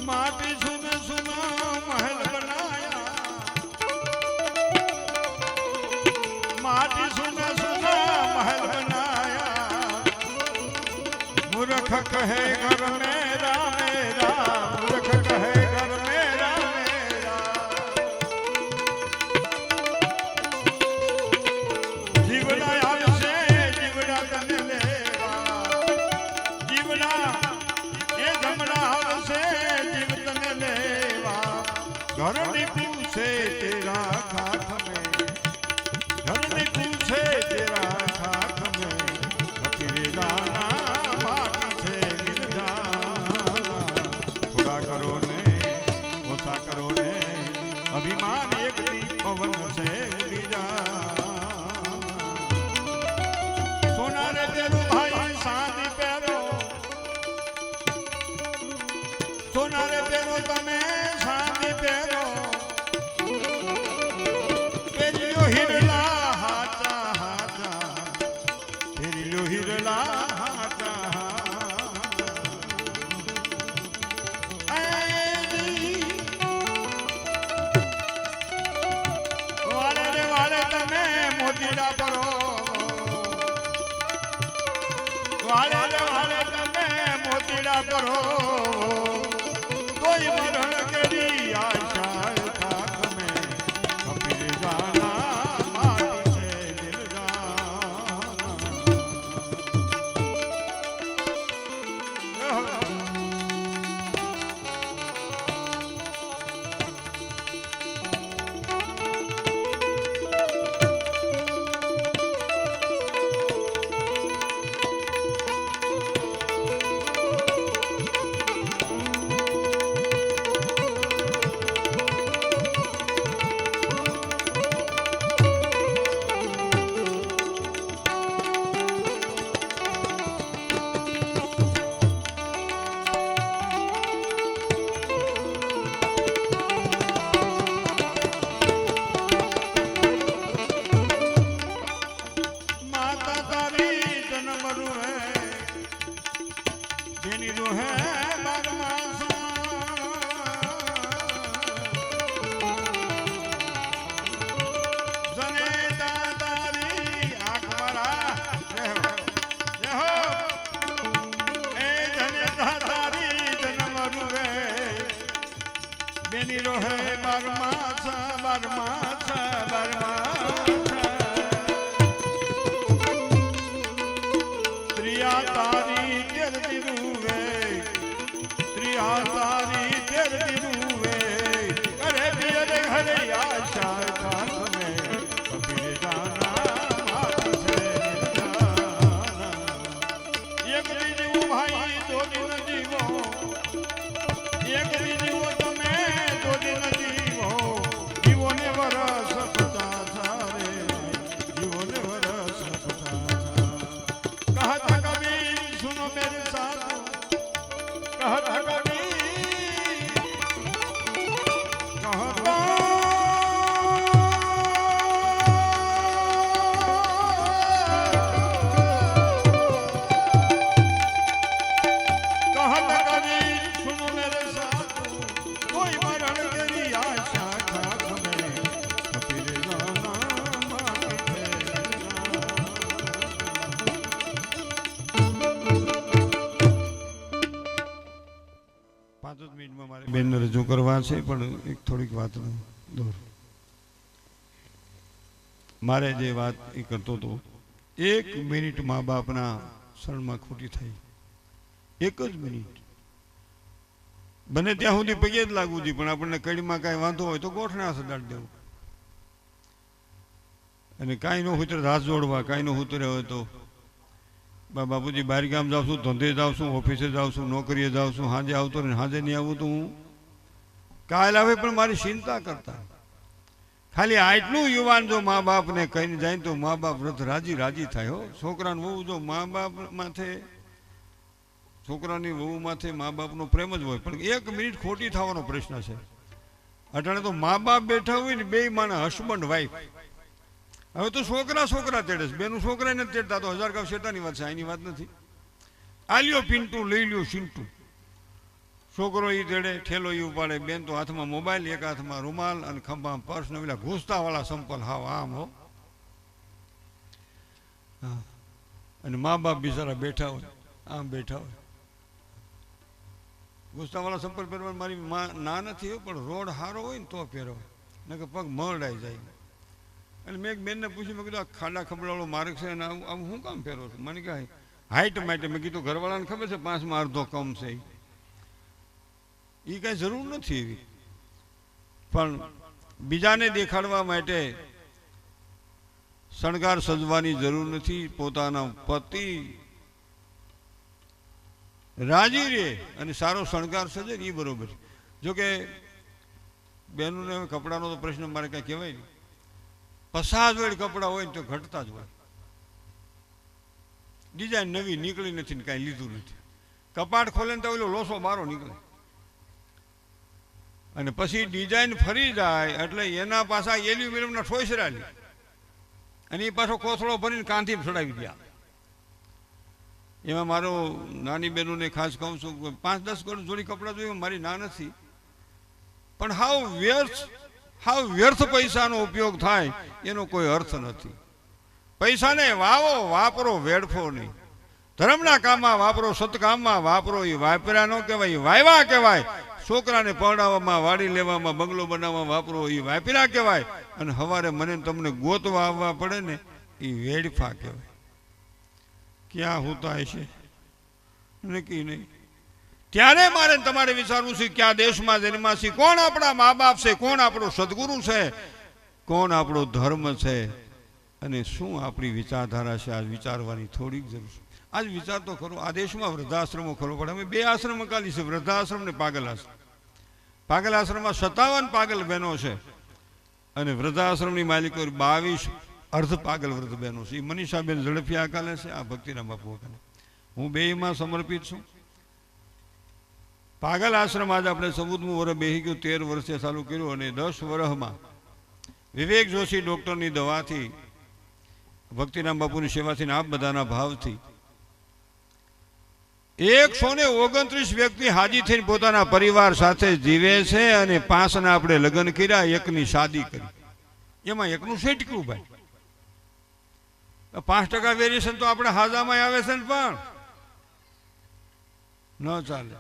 माटी सुन सुना महल बनाया माटी सुन सुना महल बनाया मूर्ख कहे घर मेरा मेरा मूर्ख कहे घर मेरा मेरा जीवना आवશે જીવડા તને લેવા જીવડા એ જમણા આવશે જીવ તને લેવા ઘરની પૂછે તેરા ખાખ મેં ઘરની પૂછે તેરા ખાખ મેં ફકીરે જાના માટી છે મિલ જાના થોડા કરો ને ઓછા કરો ને અભિમાન એક દી પવન છે ઉડી જા સોના રે તેરું ભાઈ સાદી પહેરો સોના રે પહેરો તમે સાદી પહેરો પેલીઓ હિરલા હાચા હાચા પેલીઓ હિરલા હાચા વાલે રે વાલે તમે મોતીડા પરો વાલે રે વાલે તમે મોતીડા પરો કોઈ મરણ કેરી આશા ખાખ મેં ફકીરે જાના માટી છે દિલ જાના હે બરમાછા બરમાછા બરમાછા ત્રિયા તારી તેર દીરુવે ત્રિયા તારી તેર દીરુવે કરે દિયર ઘરે આશા ખાત મે કબીર જાના માત છે જાના એક દીવો ભાઈ દો દિન જીવો એક દીવો તમે દો દિન જીવો જીવો ને વરસ પચાસ રે જીવો ને વરસ પચાસ कहता कबीर सुनो मेरे साथ कहता कबीर कहता कबीर सुनो मेरे साथ कोई मरण तेरी आशा खाक में कबीर जाना मात है પાંચ જ મિનિટમાં મારે બેનને રજૂ કરવા છે પણ એક થોડીક વાત દોર મારે જે વાત એ કરતો હતો એક મિનિટ મા બાપના શરણમાં ખોટી થઈ એક જ મિનિટ બને ત્યાં સુધી પગે જ લાગવું જોઈએ પણ આપણને કડીમાં કાંઈ વાંધો હોય તો ગોઠણે હાથ અડાડી દેવું અને કાંઈ ન હોય તો હાથ જોડવા કાંઈ ન ઉતરે હોય તો બાપુજી બહાર ગામ જાઉં છું ધંધે જાઉં છું ઓફિસે જાઉં છું નોકરીએ જાઉં છું સાંજે આવતો ને સાંજે નહીં આવું તો હું કાલ આવે પણ મારી ચિંતા કરતા ખાલી આટલું યુવાન જો મા બાપને કહીને જાય તો મા બાપ રથ રાજી રાજી થાય હો છોકરાને વહુ જો મા બાપ માથે છોકરાની વહુ માથે મા બાપનો પ્રેમ જ હોય પણ એક મિનિટ ખોટી થવાનો પ્રશ્ન છે અટાણે તો મા બાપ બેઠા હોય ને બે માણસ હસબન્ડ વાઈફ હવે તો છોકરા છોકરા તેડે છે બેનું છોકરા નથી તેડતા તો હજાર ગાવ શેતાની વાત છે એની વાત નથી આ લ્યો પિન્ટુ લઈ લ્યો સિન્ટુ છોકરો એ તેડે ઠેલો એ ઉપાડે બેન તો હાથમાં મોબાઈલ એક હાથમાં રૂમાલ અને ખંભામાં પર્સ ને પેલા ઘૂસતા વાળા સંપલ હાવ આમ હો અને મા બાપ બિચારા બેઠા હોય આમ બેઠા હોય ઘૂસતા વાળા સંપલ પહેરવા મારી ના નથી હોય પણ રોડ સારો હોય ને તો પહેરો ને કે પગ મરડાઈ જાય અને મેં એક બેનને પૂછ્યું મેં કીધું આ ખાડા ખબડાવાળો માર્ગ છે અને આવું શું કામ ફેરવો છું મને કહે હાઈટ માટે મેં કીધું ઘરવાળાને ખબર છે 5માં અડધો કમ છે એ કાંઈ જરૂર નથી એવી પણ બીજાને દેખાડવા માટે શણગાર સજવાની જરૂર નથી પોતાના પતિ રાજી રે અને સારો શણગાર સજે એ બરોબર છે જોકે બહેનોને કપડાનો તો પ્રશ્ન મારે કાંઈ કહેવાય નહીં 50 જોડ કપડાં હોય ને તો ઘટતા જ હોય ડિઝાઇન નવી નીકળી નથી ને કાંઈ લીધું નથી કપાટ ખોલે ને તો ઓલો લોસો બારો નીકળે અને પછી ડિઝાઇન ફરી જાય એટલે એના પાછા એલ્યુમિનિયમના ઠોસરા લે અને એ પાછો કોથળો ભરીને કાંધી ચડાવી દે એમાં મારો નાની બહેનોને ખાસ કહું છું 5-10 જોડી કપડાં જોઈએ મારી ના નથી પણ હાવ વ્યર્થ પૈસાનો ઉપયોગ થાય એનો કોઈ અર્થ નથી પૈસાને વાપરો વેડફો નહીં ધર્મના કામમાં વાપરો સત્કામમાં વાપરો એ વાપર્યા ન કહેવાય વાયવા કહેવાય છોકરાને પરણાવવામાં વાડી લેવામાં બંગલો બનાવવામાં વાપરો એ વાપર્યા કહેવાય અને સવારે મને તમને ગોતવા આવવા પડે ને એ વેડફા કહેવાય ક્યાં હોતા હશે નક્કી નહીં ત્યારે મારે તમારે વિચારવું છે કયા દેશમાં જન્મ્યા છે કોણ આપણા મા બાપ છે કોણ આપણો સદગુરુ છે કોણ આપણો ધર્મ છે અને શું આપણી વિચારધારા છે આજ વિચારવાની થોડીક જરૂર છે આજ વિચાર તો ખરો આ દેશમાં વૃદ્ધાશ્રમો ખરો પડે અમે 2 આશ્રમ કાઢી છે વૃદ્ધાશ્રમ ને પાગલ આશ્રમ પાગલ આશ્રમમાં 57 પાગલ બહેનો છે અને વૃદ્ધાશ્રમની માલિકો 22 અર્ધ પાગલ વૃદ્ધ બહેનો છે એ મનીષાબેન ઝડફિયા કાલે છે આ ભક્તિરામ બાપુ કાલે હું બેયમાં સમર્પિત છું પાગલ આશ્રમ આજે આપણે 14મું વર્ષ બેસી ગયું 13 વર્ષે ચાલુ કર્યું અને 10 વર્ષમાં વિવેક જોશી ડૉક્ટરની દવાથી ભક્તિરામ બાપુની સેવાથી આપ બધાના ભાવથી 129 વ્યક્તિ હાજી થઈને પોતાના પરિવાર સાથે જીવે છે અને 5ના આપણે લગ્ન કર્યા 1ની શાદી કરી એમાં 1નું સેટક્યું ભાઈ 5% વેરિએશન તો આપણે હાજામાં આવે છે ને પણ ન ચાલે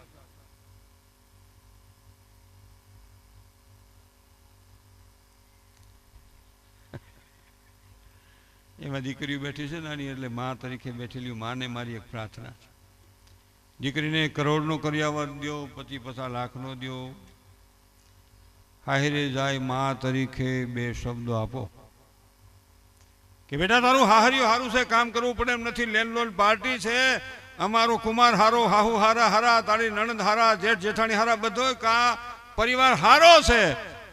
એમાં દીકરીઓ બેઠી છે નાની, એટલે મા તરીકે બેઠેલી માને મારી એક પ્રાર્થના છે, દીકરીને કરોડનો કરિયાવર દો, 50-50 લાખનો દો, હાહિરે જાય મા તરીકે 2 શબ્દો આપો કે બેટા તારું હાહરિયું હારું છે, કામ કરવું પડે એમ નથી, લેનલોન પાર્ટી છે, અમારો કુમાર હારો, હાહુ હારા હારા, તારી નણંદ હારા, જેઠ જેઠાણી હારા, બધો પરિવાર હારો છે,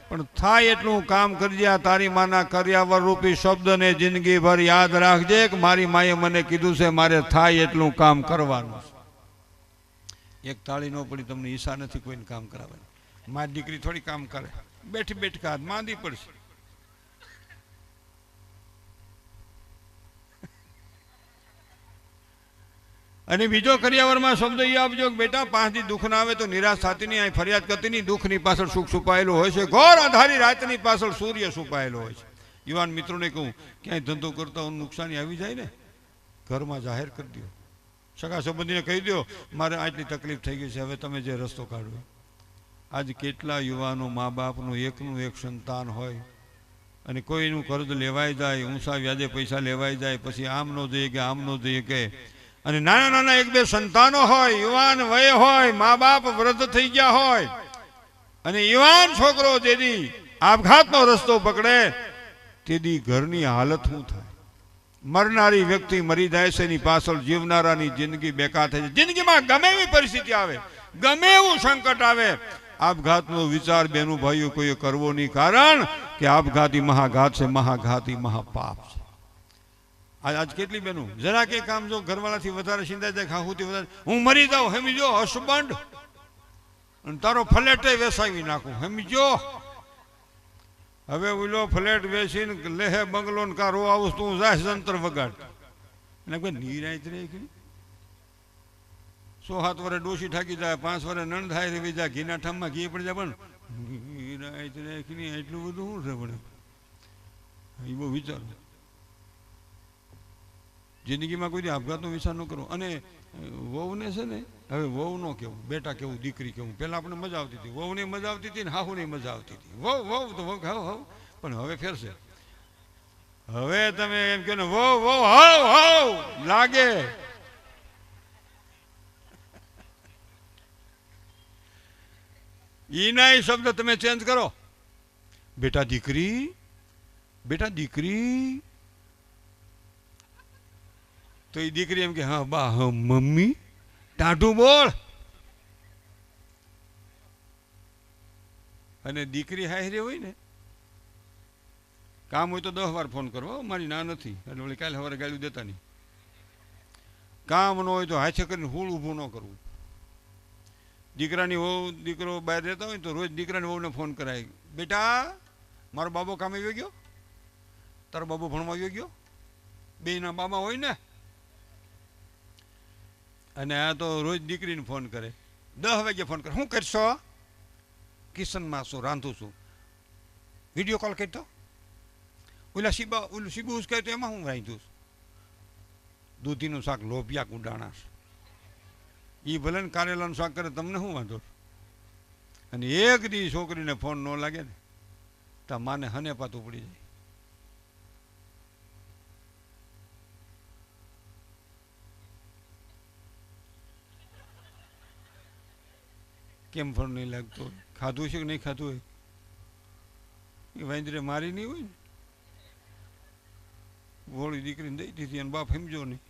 પણ થાય એટલું કામ કરજે. આ તારી માના કરિયાવર રૂપી શબ્દને જિંદગીભર યાદ રાખજે કે મારી માએ મને કીધું છે મારે થાય એટલું કામ કરવાનું. એક તાળી ન પડી તમને ઈચ્છા નથી કોઈને કામ કરાવવાની. મારી દીકરી થોડી કામ કરે, બેઠી બેઠી હાથ માંદી પડશે. અને બીજો કરિયાવરમાં શબ્દ એ આપજો કે બેટા 5 દી દુઃખ ના આવે તો નિરાશ થતી નહીં, અહીં ફરિયાદ કરતી નહીં, દુઃખની પાછળ સુખ છુપાયેલું હોય છે, ઘોર અંધારી રાતની પાછળ સૂર્ય છુપાયેલો હોય છે. યુવાન મિત્રોને કહું ક્યાંય ધંધો કરતા નુકસાની આવી જાય ને, ઘરમાં જાહેર કરી દો, સગા સંબંધીને કહી દો મારે આટલી તકલીફ થઈ ગઈ છે, હવે તમે જે રસ્તો કાઢો. આજ કેટલા યુવાનો મા બાપનું એકનું એક સંતાન હોય અને કોઈનું કર્જ લેવાઈ જાય, ઊંચા વ્યાજે પૈસા લેવાઈ જાય, પછી આમ ન જઈએ કે આમ ન જઈએ કે, અને નાના નાના 1-2 સંતાનો હોય, યુવાન વય હોય, મા બાપ વૃદ્ધ થઈ ગયા હોય, અને યુવાન છોકરો જેદી આપઘાતનો રસ્તો પકડે તેદી ઘરની હાલત શું થાય? મરનારી વ્યક્તિ મરી જાય છે, એની પાછળ જીવનારાની જિંદગી બેકાર થાય છે. જિંદગીમાં ગમે એવી પરિસ્થિતિ આવે, ગમે એવું સંકટ આવે, આપઘાતનો વિચાર બેનું ભાઈઓ કોઈએ કરવો નહીં, કારણ કે આપઘાતી મહાઘાત છે, મહાઘાતી મહાપાપ છે. આજ કેટલી બેનું જરા કે કામ જો ઘરવાળાથી વધારે સિંધાઈ જાય, ખાહુથી વધારે હું મરી જાઉં, સમજો હસબન્ડ, અને તારો ફ્લેટે વેસાવી નાખું, સમજો. હવે ઓલો ફ્લેટ વેચીને લેહે બંગલો ને કારો આવું તું જાય જંતર વગાડ, એટલે કોઈ નિરાયત રહે કે 100-7 વર્ષ ડોશી ઠાકી જાય, 5 વર્ષ નણ થાય રેવી જાય, ઘીના ઠામમાં ઘી પડી જાય, પણ નિરાયત રહે કે નહીં, એટલું બધું શું છે પડે એ બહુ વિચાર. જિંદગીમાં કોઈ આપઘાતનો વિચાર ન કરો. અને વહુને છે ને, હવે વહુ નો કેવું, બેટા કેવું, દીકરી કેવું, પહેલાં આપણે મજા આવતી હતી, વહુને મજા આવતી હતી ને હાહુને મજા આવતી હતી, વહુ તો હવ, પણ હવે ફેરશે. હવે તમે એમ કહો ને વહુ હાવ લાગે, ઈના શબ્દ તમે ચેન્જ કરો, બેટા દીકરી, બેટા દીકરી, તો એ દીકરી એમ કે હા બા, હા મમ્મી, ટાઢું બોલ. અને દીકરી હાહરી હોય ને, કામ હોય તો 10 વાર ફોન કરવો, મારી ના નથી, એટલે વળી કાલે સવારે ગાળું દેતા નહીં. કામ ન હોય તો હાથે કરીને હુળ ઊભું ન કરવું. દીકરાની વહુ દીકરો બહાર રહેતા હોય તો રોજ દીકરાની વહુને ફોન કરાય, બેટા મારો બાબો કામે આવી ગયો, તારો બાબો ભણવા આવી ગયો, બેયના બાબા હોય ને. અને આ તો રોજ દીકરીને ફોન કરે, 10 વાગે ફોન કરે, શું કરશો? કિચનમાં છું, રાંધું છું, વિડીયો કોલ કરતો. ઓલું શીબુ ઉસકાય તો એમાં હું રાંધું છું, દૂધીનું શાક લોભિયા કુડાણા, એ ભલે ને કારેલાનું શાક કરે, તમને શું વાંધો? અને એક દી છોકરીને ફોન ન લાગે ને તો માને હને પાતું પડી જાય. કેમ ફોન નહીં લાગતો? ખાધું છે કે નહીં ખાધું હોય? એ વાંદરે મારી નહીં હોય ને, વોળી દીકરીને દઈ દીધી અને બાપ સમજો નહીં.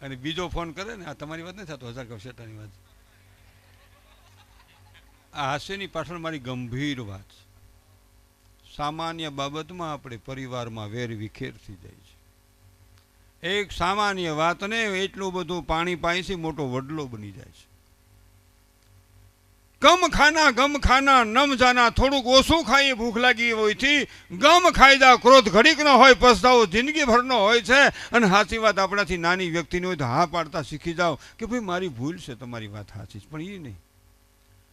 અને બીજો ફોન કરે ને, આ તમારી વાત નથી થતો, 1000 કહું શેટાની વાત. આ હાસ્યની પાછળ મારી ગંભીર વાત છે. સામાન્ય બાબતમાં આપણે પરિવારમાં વેર વિખેર થઈ જાય છે. એક સામાન્ય વાતને એટલું બધું પાણી પાઈથી મોટો વડલો બની જાય છે. ગમ ખાના નમ જાના, થોડુંક ઓછું ખાઈ ભૂખ લાગી હોયથી ગમ ખાઈદા, ક્રોધ ઘડીક નો હોય, પસ્તાવો જિંદગીભરનો હોય છે. અને સાચી વાત આપણાથી નાની વ્યક્તિની હોય તો હા પાડતા શીખી જાઓ કે ભાઈ મારી ભૂલ છે, તમારી વાત સાચી છે, પણ એ નહીં.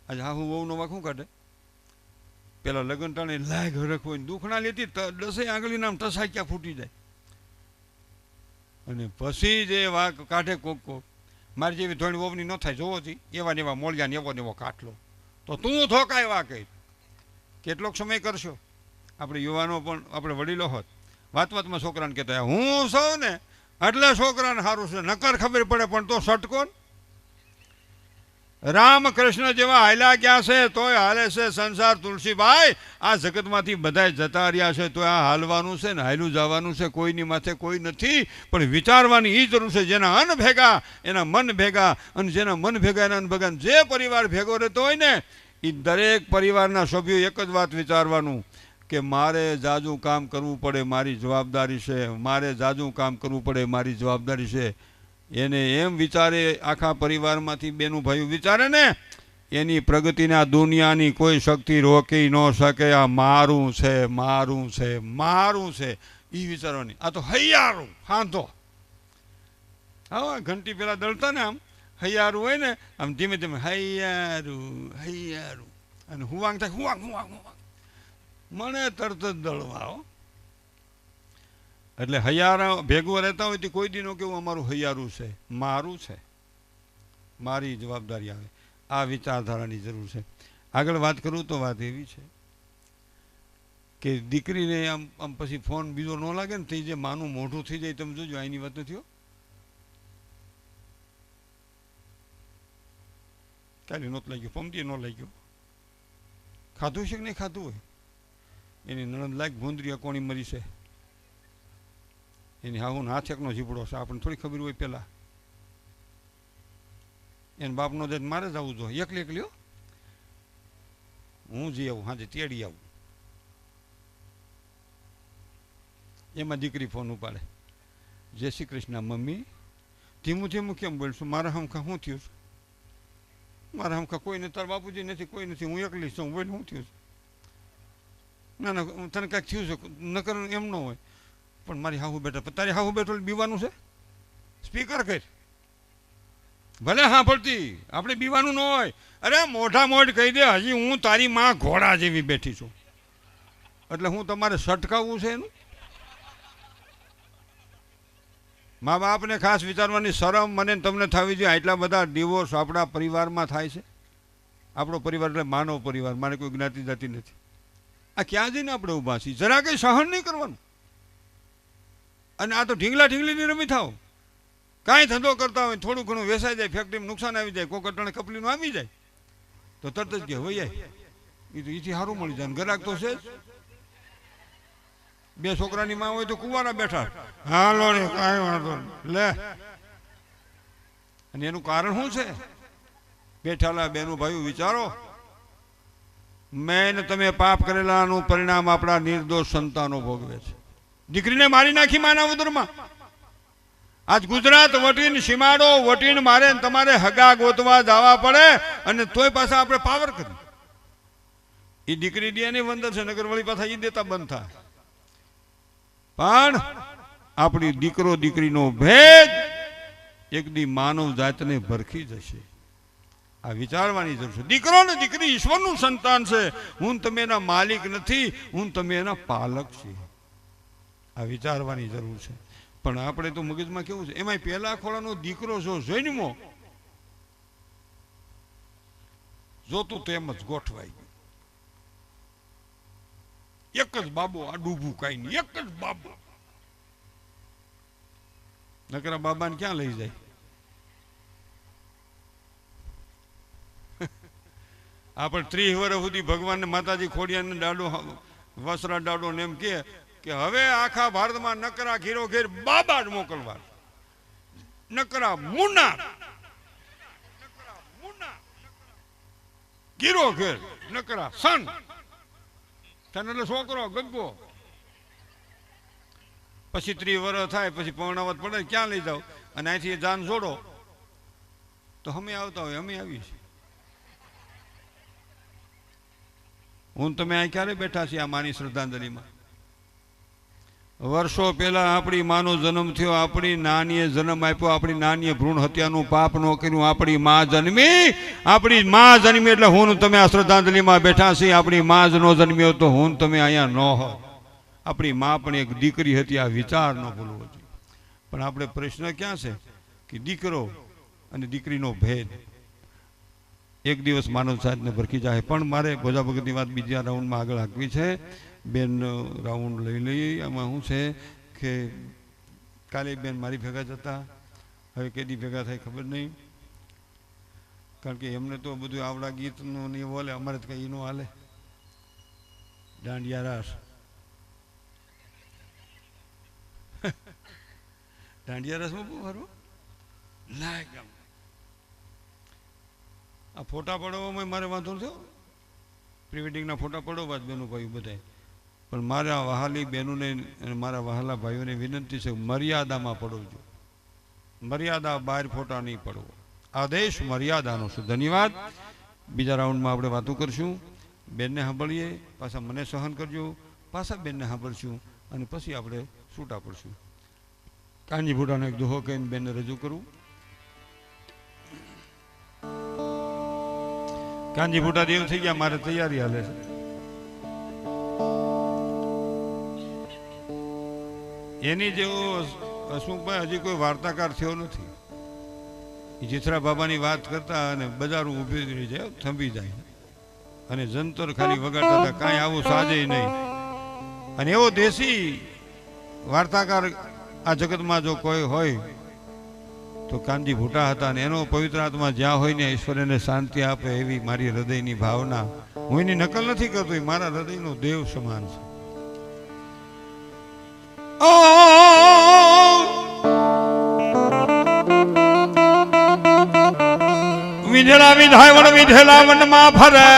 આજે હા હું વહુનો વાંખું કાઢે, પેલા લગ્ન ટાણે લાગ હરખ હોય, દુખણા લેતી 10 આંગળી નામ ટસાક્યા ફૂટી જાય. અને પછી જે વાંક કાઢે કોક મારી જેવી ધોણી વોવની ન થાય જોવો છી એવા ને એવા મોળિયા ને એવો કાટલો. તો તું થોકાયવા કઈ કેટલોક સમય કરશો? આપણે યુવાનો પણ આપણે વડીલો હોત વાતમાં છોકરાને કહેતા હું સૌ ને એટલે છોકરાને સારું છે, નકર ખબર પડે પણ તો સટકો. રામકૃષ્ણ જેવા હાલ્યા ગયા છે તોય હાલે છે સંસાર. તુલસીભાઈ આ જગતમાંથી બધાય જતા રહ્યા છે તો આ હાલવાનું છે ને હાલ્યું જવાનું છે. કોઈની માથે કોઈ નથી, પણ વિચારવાની એ જરૂર છે. જેના અન્ન ભેગા એના મન ભેગા, અને જેના મન ભેગા એના અન્ન ભેગા. જે પરિવાર ભેગો રહેતો હોય ને એ દરેક પરિવારના સભ્યો એક જ વાત વિચારવાનું કે મારે જાજુ કામ કરવું પડે મારી જવાબદારી છે, મારે જાજુ કામ કરવું પડે મારી જવાબદારી છે. એને એમ વિચારે આખા પરિવારમાંથી બેનું ભાઈ વિચારે ને એની પ્રગતિને આ દુનિયાની કોઈ શક્તિ રોકી ન શકે. આ મારું છે મારું છે મારું છે એ વિચારવાની. આ તો હૈયારું હાંધો. હા ઘંટી પેલા દળતા ને આમ હૈયારું હોય ને આમ ધીમે ધીમે હૈયારું હૈયારું અને હુવાંગ થાય હુવાંગ હુવાંગ હુવાંગ મને તરત જ દળવા. એટલે હૈયારા ભેગું રહેતા હોય તો કોઈ દી નો કેવું અમારું હૈયારું છે મારું છે મારી જવાબદારી આવે. આ વિચારધારાની જરૂર છે. આગળ વાત કરું તો વાત એવી છે કે દીકરીને આમ પછી ફોન બીજો ન લાગે ને તે જે માનું મોઢું થઈ જાય તમે જોજો. અહીંની વાત નથી હો, ક્યારે નહોત લાગ્યો પમતી ન લાગ્યો. ખાધું છે કે નહીં ખાધું હોય એની નણંદ લાગ ભૂંદરી કોણી મરી છે એની હાહુન હાથ એકનો ઝીપડો છે. આપણને થોડી ખબર હોય પહેલાં એને બાપનો દે મારે જ આવવું જોઈએ એકલી એકલી. હું જઈ આવું હાજે તેડી આવું. એમાં દીકરી ફોન ઉપાડે જય શ્રી કૃષ્ણ મમ્મી. ધીમું ધીમું કેમ બોલશું? મારા હમખા શું થયું છે? મારા હમખા કોઈ નથી, તારા બાપુજી નથી, કોઈ નથી, હું એકલી છું. બોલ શું થયું છે? ના ના તને કાંઈક થયું છે નકર એમ ન હોય. પણ મારી હાહુ બેઠા તારી હાહુ બેઠો બીવાનું છે સ્પીકર કર ભલે હા પડતી આપણે બીવાનું ન હોય. અરે મોઢા મોઢ કહી દે હજી હું તારી માં ઘોડા જેવી બેઠી છું એટલે હું તમારે સટકાવવું છે એનું? મા બાપને ખાસ વિચારવાની શરમ મને તમને થવી જોઈએ. આટલા બધા ડિવોર્સ આપણા પરિવારમાં થાય છે. આપણો પરિવાર એટલે માનવ પરિવાર, મારે કોઈ જ્ઞાતિ જાતિ નથી. આ ક્યાં જઈને આપણે ઊભા છીએ? જરા કંઈ સહન નહીં કરવાનું. અને આ તો ઢીંગલા ઢીંગલીની રમી થાવ. કાંઈ ધંધો કરતા હોય થોડું ઘણું વેસાઈ જાય, ફેક્ટરીમાં નુકસાન આવી જાય, કોઈ કટણે કપલીનું આવી જાય તો તરત જ કે હોય એ તો એથી સારું મળી જાય. ગ્રાહક તો છે જ. બે છોકરાની માં હોય તો કુવારા બેઠા હાલો રે કાંઈ વાંધો લે. અને એનું કારણ શું છે? બેઠાલા બેનું ભાઈ વિચારો. મેં તમે પાપ કરેલાનું પરિણામ આપણા નિર્દોષ સંતાનો ભોગવે છે. દીકરીને મારી નાખી માના ઉદરમાં. આજ ગુજરાત વટીને સીમાડો વટીને મારે તમારે હગા ગોતવા જવા પડે અને તોય પાછા આપણે પાવર કરી. એ દીકરી દે નહીં વંદર છે નગર વળી પાછા એ દેતા બંધ થાય. પણ આપણી દીકરો દીકરીનો ભેદ એક દી માનવ જાતને ભરખી જશે. આ વિચારવાની જરૂર છે. દીકરો ને દીકરી ઈશ્વરનું સંતાન છે. હું તમે એના માલિક નથી, હું તમે એના પાલક છીએ. આ વિચારવાની જરૂર છે. પણ આપણે તો મગજમાં કેવું છે એમાં પહેલા ખોળાનો દીકરો જો જન્મો જોતું તેમ જ ગોઠવાઈ ગયું. એક જ બાબો આ ડૂબું કઈ નહીં, એક જ બાબો. નકરા બાબાને ક્યાં લઈ જાય? આપણે 30 વર્ષ સુધી ભગવાનને માતાજી ખોડિયાને દાડો વસરા દાડો ને એમ કે હવે આખા ભારતમાં નકરા ઘીરો ઘેર બાબા જ મોકલવા. નકરા મુના ઘીરો ઘેર નકરા સન એટલે છોકરો ગગ્ગો. પછી 30 વર્ષ થાય પછી પૌર્ણાવત પડે ક્યાં લઈ જાવ? અને અહીંથી જાન જોડો તો અમે આવતા હોય અમે આવીએ છીએ. હું તમે અહીં ક્યારે બેઠા છીએ આ માની શ્રદ્ધાંજલિમાં? વર્ષો પહેલા આપણી માનો જન્મ થયો, આપણી નાનીએ જન્મ આપ્યો, આપણી નાનીએ ભ્રૂણ હત્યાનું પાપ ન કર્યું, આપણી માં જન્મી એટલે હું તમે આ શ્રદ્ધાંજલિમાં બેઠા છીએ. આપણી માં જ ન જન્મ્યો તો હું તમે અહીંયા ન હો. આપણી માં પણ એક દીકરી હતી, આ વિચાર ન ભૂલવો જોઈએ. પણ આપણે પ્રશ્ન ક્યાં છે કે દીકરો અને દીકરીનો ભેદ એક દિવસ માનવ સાહેબને ભરખી જાય. પણ મારે ગોજા ભગતની વાત બીજા રાઉન્ડમાં આગળ હાંકવી છે. બેન રાઉન્ડ લઈ લઈ. આમાં શું છે કે કાલે બેન મારી ભેગા જ હતા, હવે કેદી ભેગા થાય ખબર નહીં, કારણ કે એમને તો બધું આવડા ગીતનું નહીં બોલે, અમારે તો કંઈ એનું હાલે. દાંડિયા રાસ દાંડિયા રસમાં બહુ સારું લાગે. આ ફોટા પડવામાં મારે વાંધો થયો, પ્રી વેડિંગના ફોટા પડવા જ બેનું ભાઈ બધાય, પણ મારા વહાલી બહેનોને અને મારા વહાલા ભાઈઓને વિનંતી છે, મર્યાદામાં પડવજો. મર્યાદા બહાર ફોટા નહીં પડવો. આદેશ મર્યાદાનો છે. ધન્યવાદ. બીજા રાઉન્ડમાં આપણે વાતો કરશું. બેનને સાંભળીએ, પાછા મને સહન કરજો, પાછા બેનને સાંભળશું અને પછી આપણે છૂટા પડશું. કાનજી ભૂટાનો એક દોહો કહીને બેનને રજૂ કરું. કાનજી ભૂટા દેવ થઈ ગયા, મારે તૈયારી હાલે છે. એની જેવો હસમુખભાઈ હજી કોઈ વાર્તાકાર થયો નથી. જીથરા બાબાની વાત કરતા અને બજારું ઊભી રહી જાય, થંભી જાય અને જંતર ખાલી વગાડતા હતા, કાંઈ આવું સાજે નહીં. અને એવો દેશી વાર્તાકાર આ જગતમાં જો કોઈ હોય તો કાનજી ભૂટા હતા. અને એનો પવિત્ર આત્મા જ્યાં હોય ને ઈશ્વર એને શાંતિ આપે એવી મારી હૃદયની ભાવના. હું એની નકલ નથી કરતો, એ મારા હૃદયનો દેવ સમાન છે. વિધેલા વિધાય વિધેલા વનમાં ફરે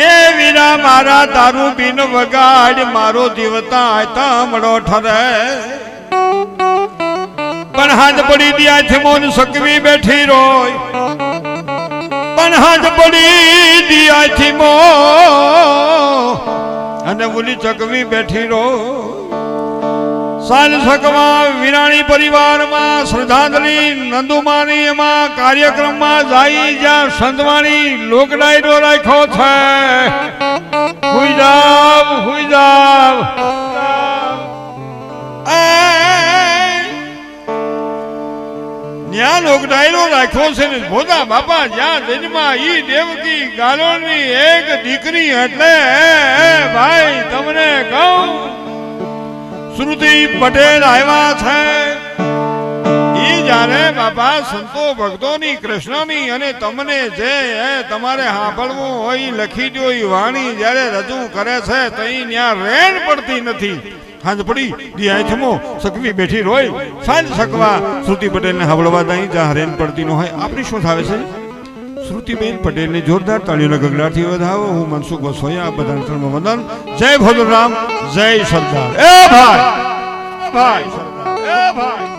એ વીરા મારા તારું બિન વગાડ, મારો દેવતા તામડો ઠરે. પણ હાથ પડી દિયાથી મોન સકવી બેઠી રોય, પણ હાથ પડી દિયાથી મો અને બોલી ચકવી બેઠી રોય. સાલ સકવા વિરાણી પરિવારમાં શ્રદ્ધાંજલિ નંદુમાની એમાં કાર્યક્રમમાં જાય જ્યાં સંતવાણી લોકડાયરો રાખ્યો છે. હુઈ જાવ, હુઈ જાવ. જ્યાં લોકડાયરો રાખ્યો છે ને ભોદા બાપા જ્યાં જન્મા ઈ દેવકી ગાલોની એક દીકરી એટલે ભાઈ તમને કહું શ્રુતિ પટેલ આવ્યા છે. ઈ જ્યારે બાપા સંતો ભક્તોની કૃષ્ણની અને તમને જે તમારે સાંભળવું હોય લખી દો એ વાણી જ્યારે રજૂ કરે છે તો ત્યાં રેણ પડતી નથી. હાંજ પડી દિયાથમો સકવી બેઠી રોય, સાંજ સકવા શ્રુતિ પટેલને સાંભળવા દઈ જ્યાં રેણ પડતી ન હોય. આપણી શું થાવે છે? શ્રુતિબેન પટેલને જોરદાર તાળીઓના ગગડાથી વધાવો. હું મનસુખ વસોયા બધાને વંદન. જય ભોલરામ, જય સરદાર. એ ભાઈ, ભાઈ સરદાર, એ ભાઈ.